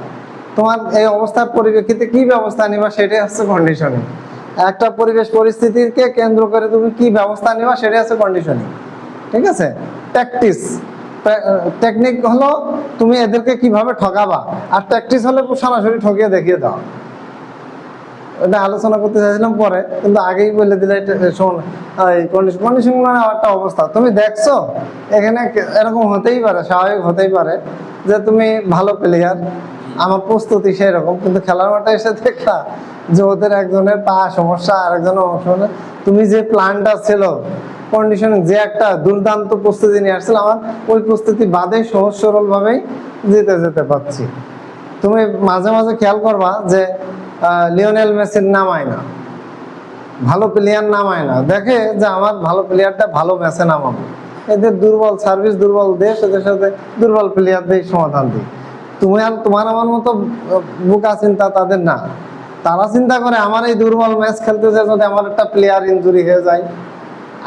Speaker 1: তোমার এই অবস্থার পরিপ্রেক্ষিতে কি ব্যবস্থা নিবা, সেটাই হচ্ছে কন্ডিশনিং। একটা পরিবেশ পরিস্থিতিকে কেন্দ্র করে তুমি কি ব্যবস্থা নিবা, সেটাই হচ্ছে কন্ডিশনিং, ঠিক আছে। প্র্যাকটিস, টেকনিক হলো তুমি এদেরকে কিভাবে ঠকাবা, আর প্র্যাকটিস হলে সরাসরি ঠকিয়ে দেখিয়ে দাও। এটা আলোচনা করতে চাইছিলাম পরে, কিন্তু আগেই বলে দিলে। শোন, কন্ডিশন মানে একটা অবস্থা। তুমি দেখছো এখানে এরকম হতেই পারে, স্বাভাবিক হতেই পারে যে তুমি ভালো প্লেয়ার, আমার প্রস্তুতি সেই রকম, কিন্তু খেলার মাঠে এসে দেখলা যে ওদের একজনের পা সমস্যা, আর একজনের অংশ। তুমি যে প্ল্যানটা ছিল কন্ডিশনিং, যে একটা দুর্দান্ত প্রস্তুতি নিয়ে আসছিল, আমার ওই প্রস্তুতি বাদে সহজ সরল ভাবেই জিতে যেতে পারছি। তুমি মাঝে মাঝে খেয়াল করবা যে লিওনেল মেসির নামায় না, ভালো প্লেয়ার নামায় না, দেখে যে আমার ভালো প্লেয়ারটা ভালো ম্যাচে নামাবো। এদের দুর্বল সার্ভিস, দুর্বল দেশ, এদের সাথে দুর্বল প্লেয়ারদের সমাধান দিই। তুমি আর তোমার আমার মতো বোকা চিন্তা তাদের না। তারা চিন্তা করে আমার এই দুর্বল ম্যাচ খেলতে যায়, যদি আমার একটা প্লেয়ার ইনজুরি হয়ে যায়,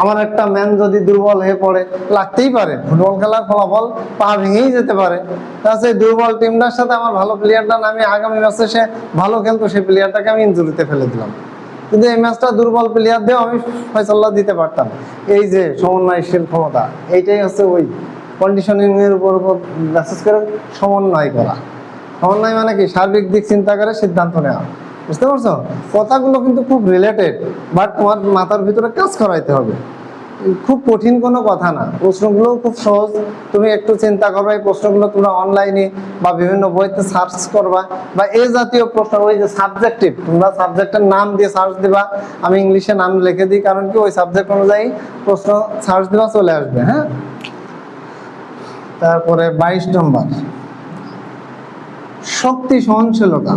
Speaker 1: আমার একটা ম্যান যদি দুর্বল হয়ে পড়ে, লাগতেই পারে। ফুটবল খেলার ফলাফল পা ভেঙেই যেতে পারে। তাহলে দুর্বল টিমটার সাথে আমার ভালো প্লেয়ারটা নামে আগামী ম্যাচে সে ভালো খেলতো, সেই প্লেয়ারটাকে আমি ইনজুরিতে ফেলে দিলাম, কিন্তু এই ম্যাচটা দুর্বল প্লেয়ার দিয়েও আমি ফয়সালা দিতে পারতাম। এই যে সমন্বয়শীল ক্ষমতা, এইটাই হচ্ছে ওই কন্ডিশনিং এর উপর মেসেজ করে সমন্বয় করা। সমন্বয় মানে কি? সার্বিক দিক চিন্তা করে সিদ্ধান্ত নেওয়া। বুঝতে পারছো? কথাগুলো কিন্তু খুব রিলেটেড, বাট তোমার মাথার ভিতরে কাজ করাইতে হবে। খুব কঠিন কোনো কথা না, প্রশ্নগুলো খুব সহজ। তুমি একটু চিন্তা করবে, এই প্রশ্নগুলো তোমরা অনলাইনে বা বিভিন্ন বইতে সার্চ করবা, বা এই জাতীয় প্রশ্ন, ওই যে সাবজেক্টিভ, তোমরা সাবজেক্টের নাম দিয়ে সার্চ দিবা। আমি ইংলিশে নাম লিখে দিই, কারণ কি ওই সাবজেক্ট অনুযায়ী প্রশ্ন সার্চ দিবা, চলে আসবে। হ্যাঁ, তারপরে 22 নম্বর, শক্তি সহনশীলতা।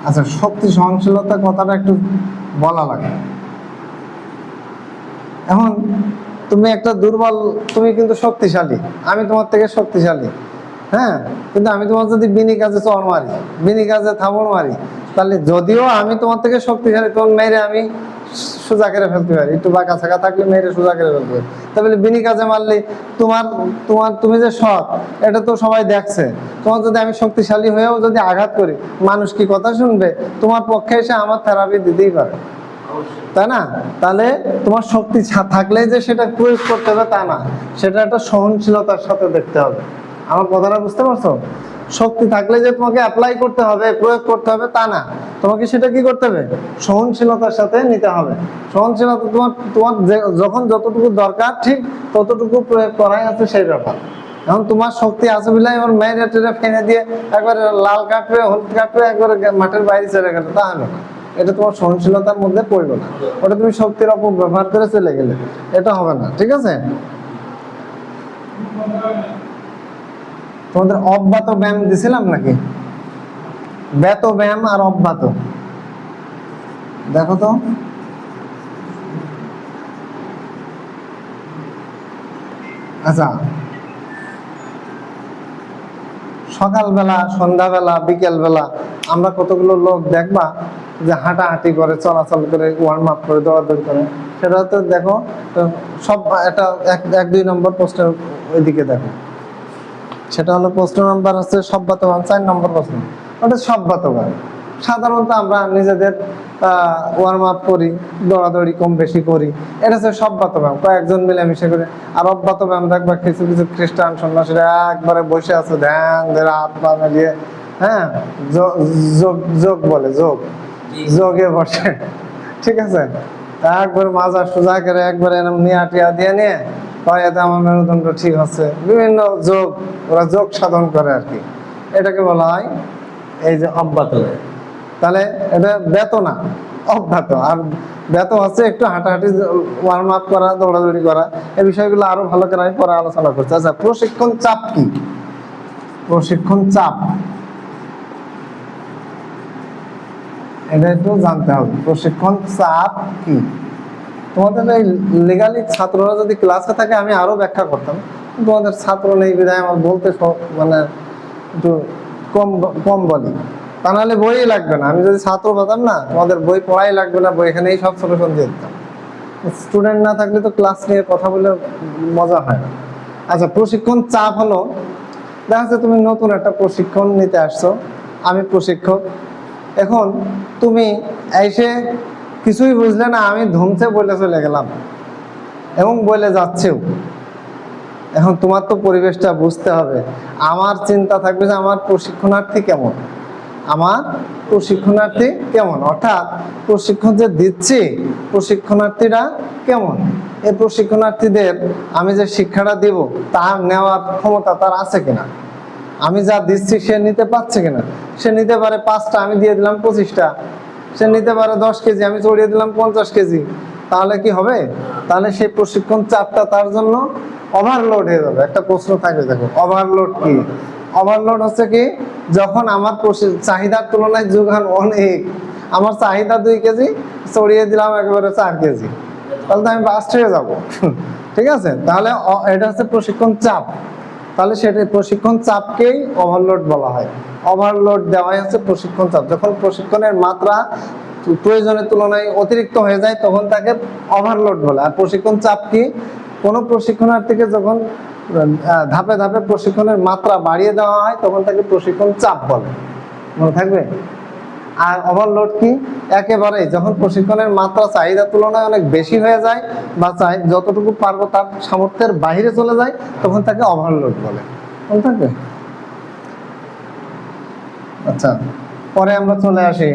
Speaker 1: আচ্ছা, শক্তি সহনশীলতা কথাটা একটু বলা লাগে। এখন তুমি একটা দুর্বল, তুমি কিন্তু শক্তিশালী, আমি তোমার থেকে শক্তিশালী। হ্যাঁ, কিন্তু আমি তোমার যদি বিনি কাজে চড় মারি, বিনি কাজে থাবড় মারি, তাহলে যদিও আমি তোমার থেকে শক্তিশালী, তোমার মেরে আমি সোজা করে ফেলতে পারি, একটু বাঁকা ছাকা থাকলে মেরে সোজা করে ফেলতে পারি। তাহলে বিনি কাজে মারলে তোমার তোমার তুমি যে সৎ, এটা তো সবাই দেখছে। তোমার যদি আমি শক্তিশালী হয়েও যদি আঘাত করি, মানুষ কি কথা শুনবে? তোমার পক্ষে এসে আমার থেরাপি দিতেই পারে, তাই না? তাহলে তোমার শক্তি থাকলেই যে সেটা প্রয়োগ করতে হবে তা না, সেটা একটা সহনশীলতার সাথে দেখতে হবে। আমার কথাটা বুঝতে পারছো? শক্তি থাকলে যে তোমাকে অ্যাপ্লাই করতে হবে, প্রয়োগ করতে হবে তা না, তোমাকে সেটা কি করতে হবে? সহনশীলতার সাথে নিতে হবে। সহনশীলতা তোমার তোমার যখন যতটুকু দরকার ঠিক ততটুকু প্রয়োগ করাই আছে সেই ব্যাপার। এখন তোমার শক্তি আছে বলে এবার মেয়েরা টেরে ফেনে দিয়ে একবারে লাল কাটবে, হলুদ কাটবে, একবারে মাঠের বাইরে চলে গেলে, তা হলো না। এটা তোমার সহনশীলতার মধ্যে পড়বে না, ওটা তুমি শক্তির অপব্যবহার করে চলে গেলে, এটা হবে না। ঠিক আছে, তোমাদের অব্যাত ব্যায়াম দিছিলাম নাকি? ব্যাত ব্যায়াম আর অব্যাত, দেখো তো। আচ্ছা, সকালবেলা, সন্ধ্যাবেলা, বিকেলবেলা আমরা কতগুলো লোক দেখবা যে হাঁটাহাঁটি করে, চলাচল করে, ওয়ার্ম আপ করে, দৌড়াদৌড়ি করে, সেটা তো দেখো। সব এটা 1-2 নম্বর প্রশ্নের ওইদিকে দেখো, সেটা হলো প্রশ্ন নাম্বার হচ্ছে সব্যত ব্যায়াম, 4 নম্বর প্রশ্ন, ওটা সব্যত ব্যায়াম। সাধারণত আমরা নিজেদের ওয়ার্ম আপ করি, দৌড়াদৌড়ি কম বেশি করি, এটা হচ্ছে সব্যত ব্যায়াম, কয়েকজন মিলেমিশে করে। আর অব্যাত ব্যায়াম দেখবা কিছু কিছু খ্রিস্টান সন্ন্যাসীরা একবারে বসে আছে, ধ্যান ধরে হাত পা মেলিয়ে, হ্যাঁ, যোগ বলে, যোগে বসে। ঠিক আছে, একবারে মাজা সোজা করে একবারে এরকম নিয়া টিয়া দিয়ে নিয়ে এতে আমার মেরুদণ্ড ঠিক হচ্ছে, বিভিন্ন যোগ, ওরা যোগ সাধন করে আর কি। এটাকে বলা হয় এই যে অব্যাত। তাহলে এটা ব্যাত না, অব্যাত। আর ব্যাত হচ্ছে একটু হাঁটাহাঁটি, ওয়ার্ম আপ করা, দৌড়াদৌড়ি করা, এই বিষয়গুলো আরো ভালো করে আমি পরে আলোচনা করছি। আচ্ছা, প্রশিক্ষণ চাপ কি? প্রশিক্ষণ চাপ এটা একটু জানতে হবে। প্রশিক্ষণ চাপ কি? তোমাদের এই লিগালি ছাত্ররা যদি ক্লাসে থাকে আমি আরো ব্যাখ্যা করতাম, তোমাদের ছাত্র নেই বিধায় আমার বলতে মানে একটু কম কম বলি। তা নাহলে বই লাগবে না, আমি যদি ছাত্র হতাম না, তোমাদের বই পড়াই লাগবে না, বই এখানেই সব সলিউশন দিয়ে দিতাম। স্টুডেন্ট না থাকলে তো ক্লাস নিয়ে কথা বলে মজা হয় না। আচ্ছা, প্রশিক্ষণ চাপ হলো, দেখা যাচ্ছে তুমি নতুন একটা প্রশিক্ষণ নিতে আসছো, আমি প্রশিক্ষক। এখন তুমি এসে কিছুই বুঝলে না, আমি ধুমছে বলে চলে গেলাম এবং বলে যাচ্ছেও। এখন তোমার তো পরিবেশটা বুঝতে হবে। আমার চিন্তা থাকবে যে আমার প্রশিক্ষণার্থী কেমন, আমার প্রশিক্ষণার্থী কেমন, অর্থাৎ প্রশিক্ষণ যে দিচ্ছি প্রশিক্ষণার্থীরা কেমন, এই প্রশিক্ষণার্থীদের আমি যে শিক্ষাটা দিব তার নেওয়ার ক্ষমতা তার আছে কিনা, আমি যা দিচ্ছি সে নিতে পারছে কিনা। সে নিতে পারে 5টা, আমি দিয়ে দিলাম 25টা। সে নিতে পারে 10 কেজি, আমি চড়িয়ে দিলাম 50 কেজি। তাহলে কি হবে? তাহলে সেই প্রশিক্ষণ চাপটা তার জন্য ওভারলোড হয়ে যাবে। একটা প্রশ্ন থাকবে, দেখো ওভারলোড কি? ওভারলোড হচ্ছে কি, যখন আমার চাহিদার তুলনায় যোগান অনেক, আমার চাহিদা 2 কেজি, চড়িয়ে দিলাম একেবারে 4 কেজি, তাহলে তো আমি বাস্ট হয়ে যাবো। ঠিক আছে, তাহলে এটা হচ্ছে প্রশিক্ষণ চাপ। তাহলে সেটা প্রশিক্ষণ চাপকেই ওভারলোড বলা হয়। ওভারলোড দেওয়াই হচ্ছে প্রশিক্ষণ চাপ। যখন প্রশিক্ষণের মাত্রা প্রয়োজনের তুলনায় অতিরিক্ত হয়ে যায় তখন তাকে ওভারলোড বলে। আর প্রশিক্ষণ চাপ কি? কোনো প্রশিক্ষণার্থীকে যখন ধাপে ধাপে প্রশিক্ষণের মাত্রা বাড়িয়ে দেওয়া হয় তখন তাকে প্রশিক্ষণ চাপ বলে, মনে থাকবে। আর ওভারলোড কি? একেবারে যখন প্রশিক্ষণের মাত্রা চাহিদার তুলনায় অনেক বেশি হয়ে যায় বা যতটুকু পারবো তার সামর্থ্যের বাইরে চলে যায় তখন তাকে ওভারলোড বলে, মনে থাকবে। আচ্ছা, পরে আমরা চলে আসি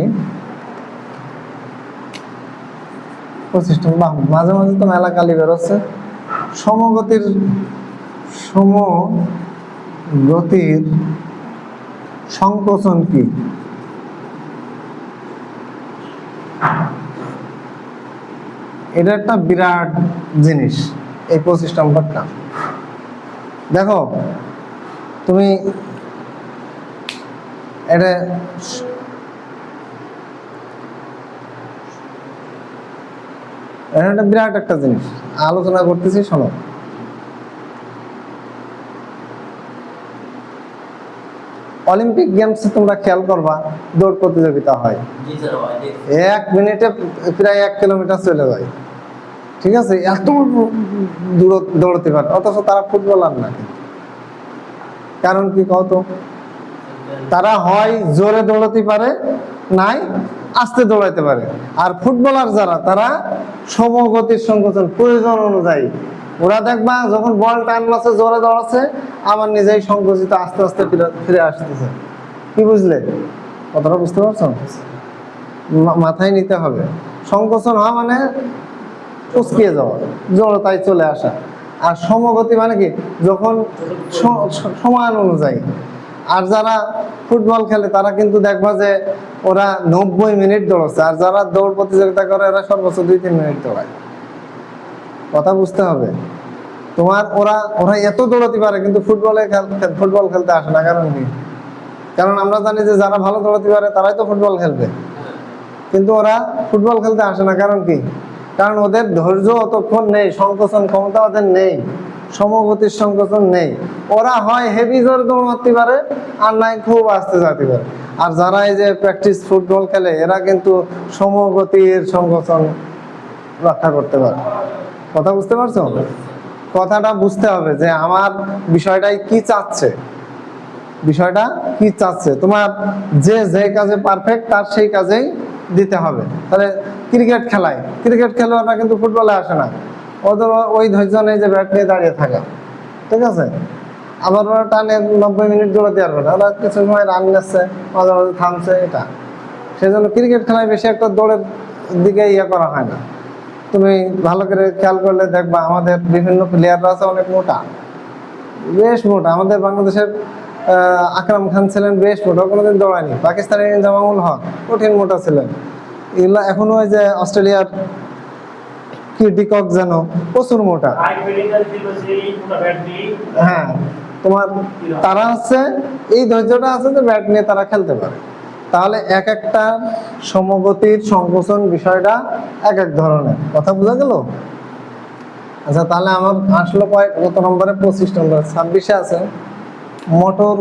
Speaker 1: 25টা, বাহ, মাঝে মাঝে তো মেলা কালি বেরোচ্ছে। সমগতির সংকোচন কি? এটা একটা বিরাট জিনিস, এই 25 নম্বরটা। দেখো তুমি এটা একটা বিরাট একটা জিনিস আলোচনা করতেছি, শোনো। অলিম্পিক গেমসে তোমরা খেয়াল করবা, দৌড় প্রতিযোগিতা হয়, 1 মিনিটে প্রায় 1 কিলোমিটার চলে যায়, ঠিক আছে? এত দৌড়তে পারে, অথচ তারা ফুটবলার না। কারণ কি কত? তারা হয় জোরে দৌড়াতে পারে, নাই আস্তে দৌড়াইতে পারে। আর ফুটবলার যারা, তারা সমগতির সংকোচন প্রয়োজন অনুযায়ী, ওরা দেখবা যখন বল টানছে জোরে দৌড়াচ্ছে, আবার নিজেই সংকুচিত আস্তে আস্তে ফিরে আসতেছে। কি বুঝলে? কতটা বুঝতে পারছো? মাথায় নিতে হবে। সংকোচন হওয়া মানে উস্কিয়ে যাওয়া, জড়তায় চলে আসা। আর সমগতি মানে কি? যখন সমান অনুযায়ী। আর যারা ফুটবল খেলে তারা কিন্তু দেখবা যে ওরা 90 মিনিট দৌড়াচ্ছে, আর যারা দৌড় প্রতিযোগিতা করে এরা সর্বোচ্চ 2-3 মিনিট দৌড়ায়। কথা বুঝতে হবে তোমার। ওরা এত দৌড়াতে পারে, কিন্তু ফুটবল খেলতে আসে না। কারণ কি? কারণ আমরা জানি যে যারা ভালো দৌড়াতে পারে তারাই তো ফুটবল খেলবে, কিন্তু ওরা ফুটবল খেলতে আসে না। কারণ কি? কারণ ওদের ধৈর্য অতক্ষণ নেই, সংকোচন ক্ষমতা ওদের নেই, সমগতির সংকোচন নেই। ওরা হয় হেভি জোর দৌড়াতে পারে, আর নাই খুব আস্তে যেতে পারে। আর যারা এই যে প্র্যাকটিস ফুটবল খেলে, এরা কিন্তু সমগতির সংকোচন রক্ষা করতে পারে। কথা বুঝতে পারছো? কথাটা বুঝতে হবে যে আমার বিষয়টাই কি চাচ্ছে, বিষয়টা কি চাচ্ছে। তোমার যে কাজে পারফেক্ট, তার সেই কাজেই দিতে হবে। তাহলে ক্রিকেট খেলোয়াড়রা কিন্তু ফুটবলে আসে না, ওদের ওই ধৈর্য নেই যে ব্যাট নিয়ে দাঁড়িয়ে থাকা, ঠিক আছে? আবার ওরা টানে 90 মিনিট দৌড়াতে পারবে না, ওরা কিছু সময় রান নিচ্ছে, মাঝে মাঝে থামছে, এটা। সেই জন্য ক্রিকেট খেলায় বেশি একটা দৌড়ের দিকে ইয়ে করা হয় না। তুমি ভালো করে খেয়াল করলে দেখবা আমাদের বিভিন্ন প্লেয়াররা আছে অনেক মোটা, বেশ মোটা। আমাদের বাংলাদেশের আকরাম খান ছিলেন বেশ মোটা, কোনোদিন দৌড়ায়নি। পাকিস্তানের জামাউল হক কঠিন মোটা ছিলেন। এগুলা এখনো ওই যে অস্ট্রেলিয়ার কি ডিকক যেন প্রচুর মোটা। হ্যাঁ, তোমার তারা হচ্ছে এই ধৈর্যটা আছে যে ব্যাট নিয়ে তারা খেলতে পারে। তাহলে এক একটা সমগতির সংকোচন বিষয়টা এক এক ধরনের। কথা বোঝা গেল? আচ্ছা, তাহলে আমার আসলো কত নম্বরে? 25 নম্বরে। 26-এ আছে মোটর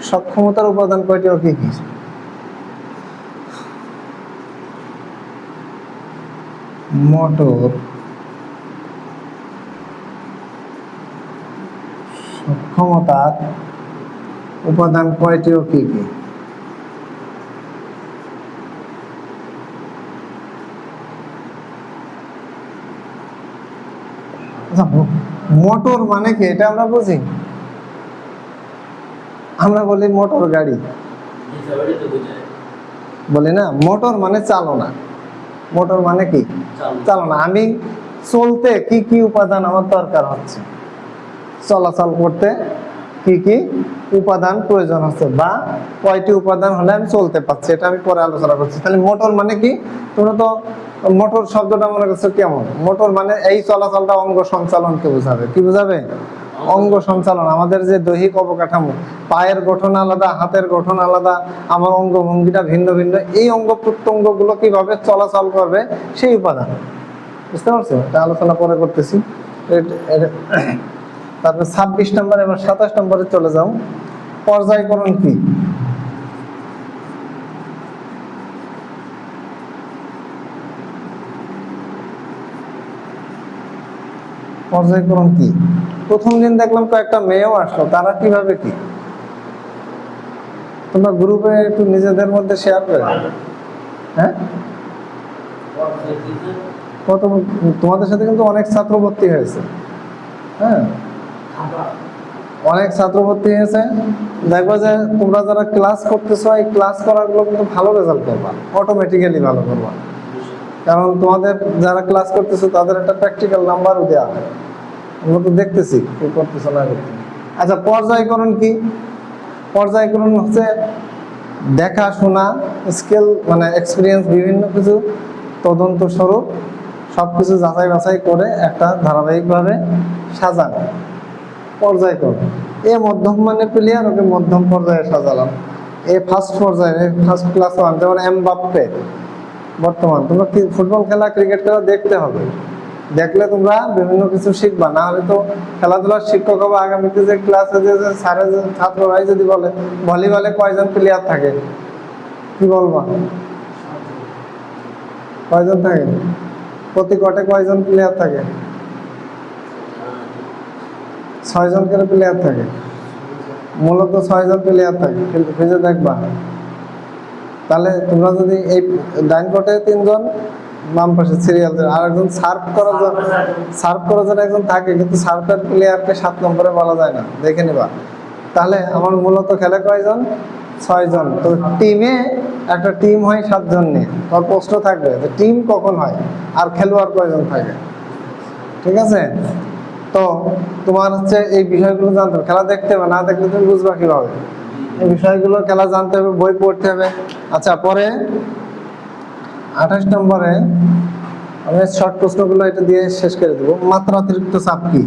Speaker 1: সক্ষমতার উপাদান কয়টি ও কি কি? মোটর সক্ষমতার উপাদান কয়টি ও কি কি? মোটর মানে কি এটা আমরা বুঝি? আমরা বলি মোটর গাড়ি, বলি না? মোটর মানে চালনা। মোটর মানে কি? চালনা। আমি চলতে কি কি উপাদান আমার দরকার হচ্ছে, চলাচল করতে কি কি উপাদান প্রয়োজন হচ্ছে, বা কয়টি উপাদান হলে আমি চলতে পারছি, এটা আমি পরে আলোচনা করছি। তাহলে মোটর মানে কি? তোমরা তো মোটর শব্দটা মনে করছো কেমন? মোটর মানে এই চলাচলটা অঙ্গ সঞ্চালনকে বোঝাবে। কি বোঝাবে? অঙ্গ সঞ্চালন। আমাদের যে দৈহিক অবকাঠামো, পায়ের গঠন আলাদা, হাতের গঠন আলাদা, আমার অঙ্গভঙ্গিটা ভিন্ন ভিন্ন, এই অঙ্গ প্রত্যঙ্গ গুলো কিভাবে চলাচল করবে সেই উপাদান। বুঝতে পারছো? এটা আলোচনা পরে করতেছি। তারপর 26 নম্বরে, এবার 27 নম্বরে চলে যাও। পর্যায়ক্রমণ কি? পর্যায়ক্রমণ কি? প্রথম দিন দেখলাম কয়েকটা মেয়েও আসলো, তারা কিভাবে কি? তোমরা গ্রুপে একটু নিজেদের মধ্যে শেয়ার করে। হ্যাঁ, তোমাদের সাথে কিন্তু অনেক ছাত্র ভর্তি হয়েছে। হ্যাঁ, অনেক ছাত্র ভর্তি হয়েছে। দেখবা যে তোমরা যারা ক্লাস করতেছো, এই ক্লাস করাগুলো কিন্তু ভালো রেজাল্ট করবা, অটোমেটিক্যালি ভালো করবা। কারণ তোমাদের যারা ক্লাস করতেছো তাদের একটা প্র্যাকটিক্যাল নাম্বারও দেওয়া হয়, আমরা তো দেখতেছি কি করতেছো না করতেছো। আচ্ছা, পর্যায়ক্রমণ কি? পর্যায়ক্রমণ হচ্ছে দেখাশোনা, স্কিল মানে এক্সপিরিয়েন্স, বিভিন্ন কিছু তদন্ত স্বরূপ সবকিছু যাচাই বাছাই করে একটা ধারাবাহিকভাবে সাজানো পর্যায়ক্রম। এ মধ্যম মানে প্লেয়ার, ওকে মধ্যম পর্যায়ে সাজালাম। এ ফার্স্ট পর্যায়ে, ফার্স্ট ক্লাস ওয়ান, যেমন এমবাপ্পে। বর্তমান তোমরা ফুটবল খেলা, ক্রিকেট খেলা দেখতে হবে, দেখলে তোমরা বিভিন্ন কিছু শিখবা, না হলে তো খেলাধুলার শিক্ষক হবে আগামীতে যে ক্লাসে যে স্যারের ছাত্ররাই যদি বলে ভলিবলে কয়জন প্লেয়ার থাকে, কি বলবা? কয়জন থাকে? প্রতি কোর্টে কয়জন প্লেয়ার থাকে? 6 জন করে প্লেয়ার থাকে, মূলত 6 জন প্লেয়ার থাকে, খুঁজে দেখবা। তাহলে তোমরা যদি এই ডাইন কোর্টে 3 জন, বাম পাশে সিরিয়াল, আর একজন সার্ভ করার জন্য একজন থাকে, কিন্তু সার্ভের প্লেয়ারকে 7 নম্বরে বলা যায় না, দেখে নিবা। তাহলে আমার মূলত খেলে কয়জন? 6 জন। তো টিমে একটা টিম হয় 7 জন নিয়ে। তোর প্রশ্ন থাকবে যে টিম কখন হয় আর খেলোয়াড় কয়জন থাকে, ঠিক আছে? তো তোমার হচ্ছে এই বিষয়গুলো জানতে হবে, খেলা দেখতে হবে, না দেখলে তুমি বুঝবা কিভাবে? এই বিষয়গুলো খেলা জানতে হবে, বই পড়তে হবে। আচ্ছা, পরে 28 নম্বরে আমি শর্ট প্রশ্নগুলো এটা দিয়ে শেষ করে দেবো। মাত্রাতিরিক্ত চাপ কি?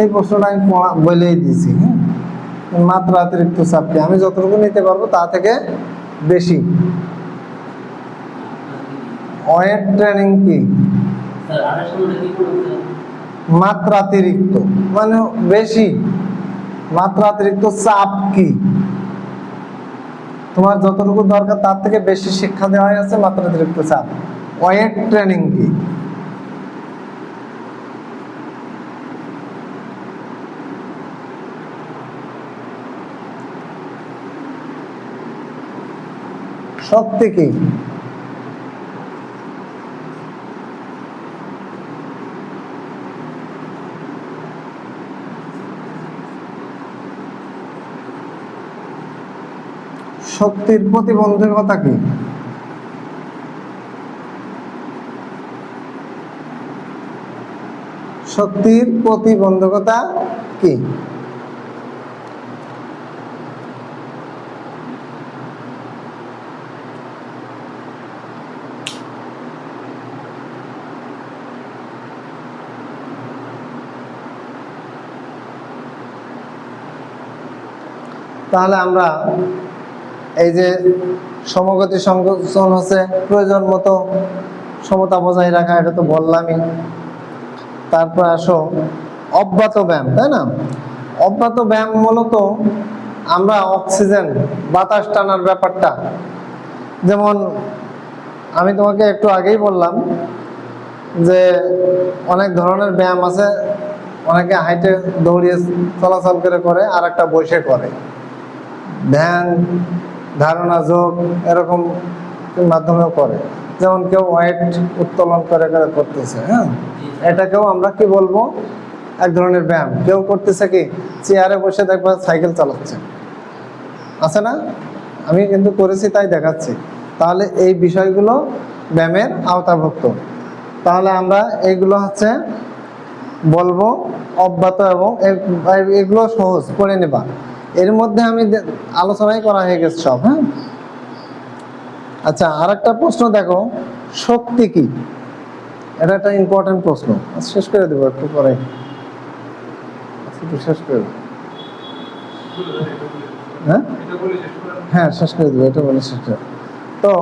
Speaker 1: এই প্রশ্নটা আমি বলেই দিয়েছি। হ্যাঁ, মাত্রাতিরিক্ত চাপ কি? আমি যতটুকু নিতে পারবো তা থেকে বেশি। ওয়েট ট্রেনিং কি? মাত্রাতিরিক্ত মানে বেশি। মাত্রাতিরিক্ত চাপ কি? তোমার যতটুকু দরকার তার থেকে বেশি শিক্ষা দেওয়া হয়েছে, মাত্রাতিরিক্ত চাপ। ওয়েট ট্রেনিং কি? শক্তি কি? শক্তির প্রতিবন্ধকতা কি? শক্তির প্রতিবন্ধকতা কি? তাহলে আমরা এই যে সমগতি সংকোচন হচ্ছে প্রয়োজন মতো সমতা বজায় রাখা, এটা তো বললামই। তারপর আসো অব্যাহত ব্যায়াম, তাই না? অব্যাহত ব্যায়াম মূলত আমরা অক্সিজেন, বাতাস টানার ব্যাপারটা, যেমন আমি তোমাকে একটু আগেই বললাম যে অনেক ধরনের ব্যায়াম আছে, অনেকে হাইটে দৌড়িয়ে চলাচল করে, আর একটা বসে করে, ধ্যান ধারণা যোগ এরকম মাধ্যমেও করে। যেমন কেউ ওয়েট উত্তোলন করে করতেছে, হ্যাঁ, এটাকেও আমরা কি বলবো? এক ধরনের ব্যায়াম। কেউ করতেছে কি চেয়ারে বসে দেখবা সাইকেল চালাচ্ছে, আছে না? আমি কিন্তু করেছি তাই দেখাচ্ছি। তাহলে এই বিষয়গুলো ব্যায়ামের আওতাভুক্ত। তাহলে আমরা এইগুলো হচ্ছে বলবো অব্যাহত, এবং এগুলো সহজ করে নেবা। এর মধ্যে আমি আলোচনাই করা হয়ে গেছে সব। হ্যাঁ, আচ্ছা, আর একটা প্রশ্ন দেখো, শক্তি কি? এটা একটা ইম্পর্টেন্ট প্রশ্ন। শেষ করে দেবো একটু পরে, একটু শেষ করে দেবো। হ্যাঁ, শেষ করে দেবো, এটা বলে শেষ করে। তো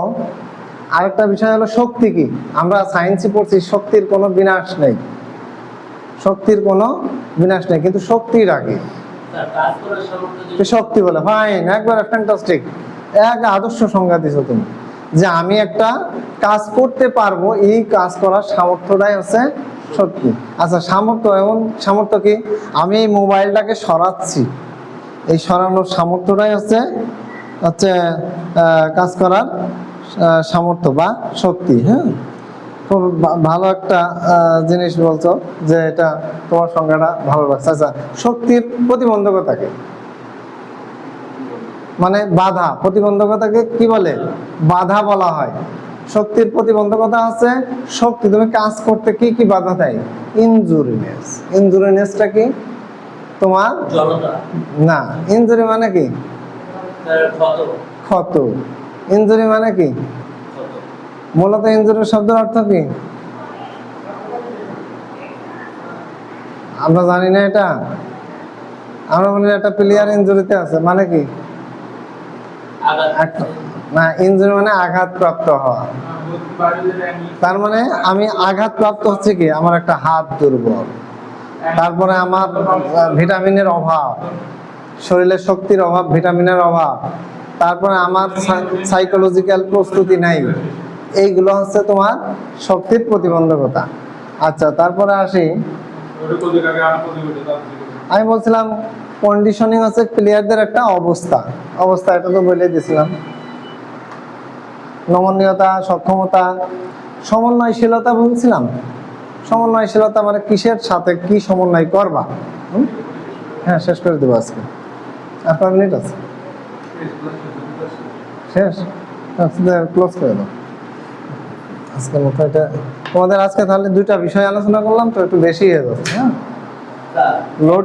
Speaker 1: আরেকটা বিষয় হলো শক্তি কি? আমরা সায়েন্সে পড়ছি শক্তির কোনো বিনাশ নেই, শক্তির কোনো বিনাশ নেই, কিন্তু শক্তির আগে শক্তি বলে। ফাইন, একবারে ফ্যান্টাস্টিক, এক আদর্শ সংজ্ঞা দিছো তুমি, যে আমি একটা কাজ করতে পারবো, এই কাজ করার সামর্থ্যটাই হচ্ছে শক্তি। আচ্ছা, সামর্থ্য, এবং সামর্থ্য কি? আমি এই মোবাইলটাকে সরাচ্ছি, এই সরানোর সামর্থ্যটাই হচ্ছে হচ্ছে কাজ করার সামর্থ্য বা শক্তি। হ্যাঁ, খুব ভালো একটা জিনিস বলছো, যে এটা তোমার সংজ্ঞাটা ভালো লাগছে। আচ্ছা, শক্তির প্রতিবন্ধকতাকে মানে বাধা, প্রতিবন্ধকতাকে কি বলে? বাধা বলা হয়। শক্তির প্রতিবন্ধকতা আছে শক্তি, তুমি কাজ করতে কি কি বাধা দেয়? ইনজুরিনেস। ইনজুরিনেসটা কি? তোমার না, ইনজুরি মানে কি? ক্ষত। ইনজুরি মানে কি? মূলত ইনজুরির শব্দের অর্থ কি? আমরা জানি না এটা। আমরা বলি একটা প্লেয়ার ইনজুরিতে আছে, মানে কি? না, ইনজুরি মানে আঘাতপ্রাপ্ত হওয়া। তার মানে আমি আঘাতপ্রাপ্ত হচ্ছে কি, আমার একটা হাত দুর্বল, তারপরে আমার ভিটামিনের অভাব, শরীরে শক্তির অভাব, ভিটামিনের অভাব, তারপরে আমার সাইকোলজিক্যাল প্রস্তুতি নাই, এইগুলো হচ্ছে তোমার শক্তির প্রতিবন্ধকতা। আচ্ছা, তারপরে আসি, আমি বলছিলাম কন্ডিশনিং হচ্ছে প্লেয়ারদের একটা অবস্থা। অবস্থা এটা তো বলে দিয়েছিলাম। নমনীয়তা, সক্ষমতা, সমন্বয়শীলতা বলছিলাম। সমন্বয়শীলতা মানে কিসের সাথে কি সমন্বয় করবা। হ্যাঁ, শেষ করে দেবো আজকে। আপনার মিনিট আছে? শেষ? ক্লোজ করে দাও আজকের মতো। এটা তোমাদের আজকে তাহলে দুইটা বিষয় আলোচনা করলাম, তো একটু বেশি হয়ে যাচ্ছে। হ্যাঁ, লোড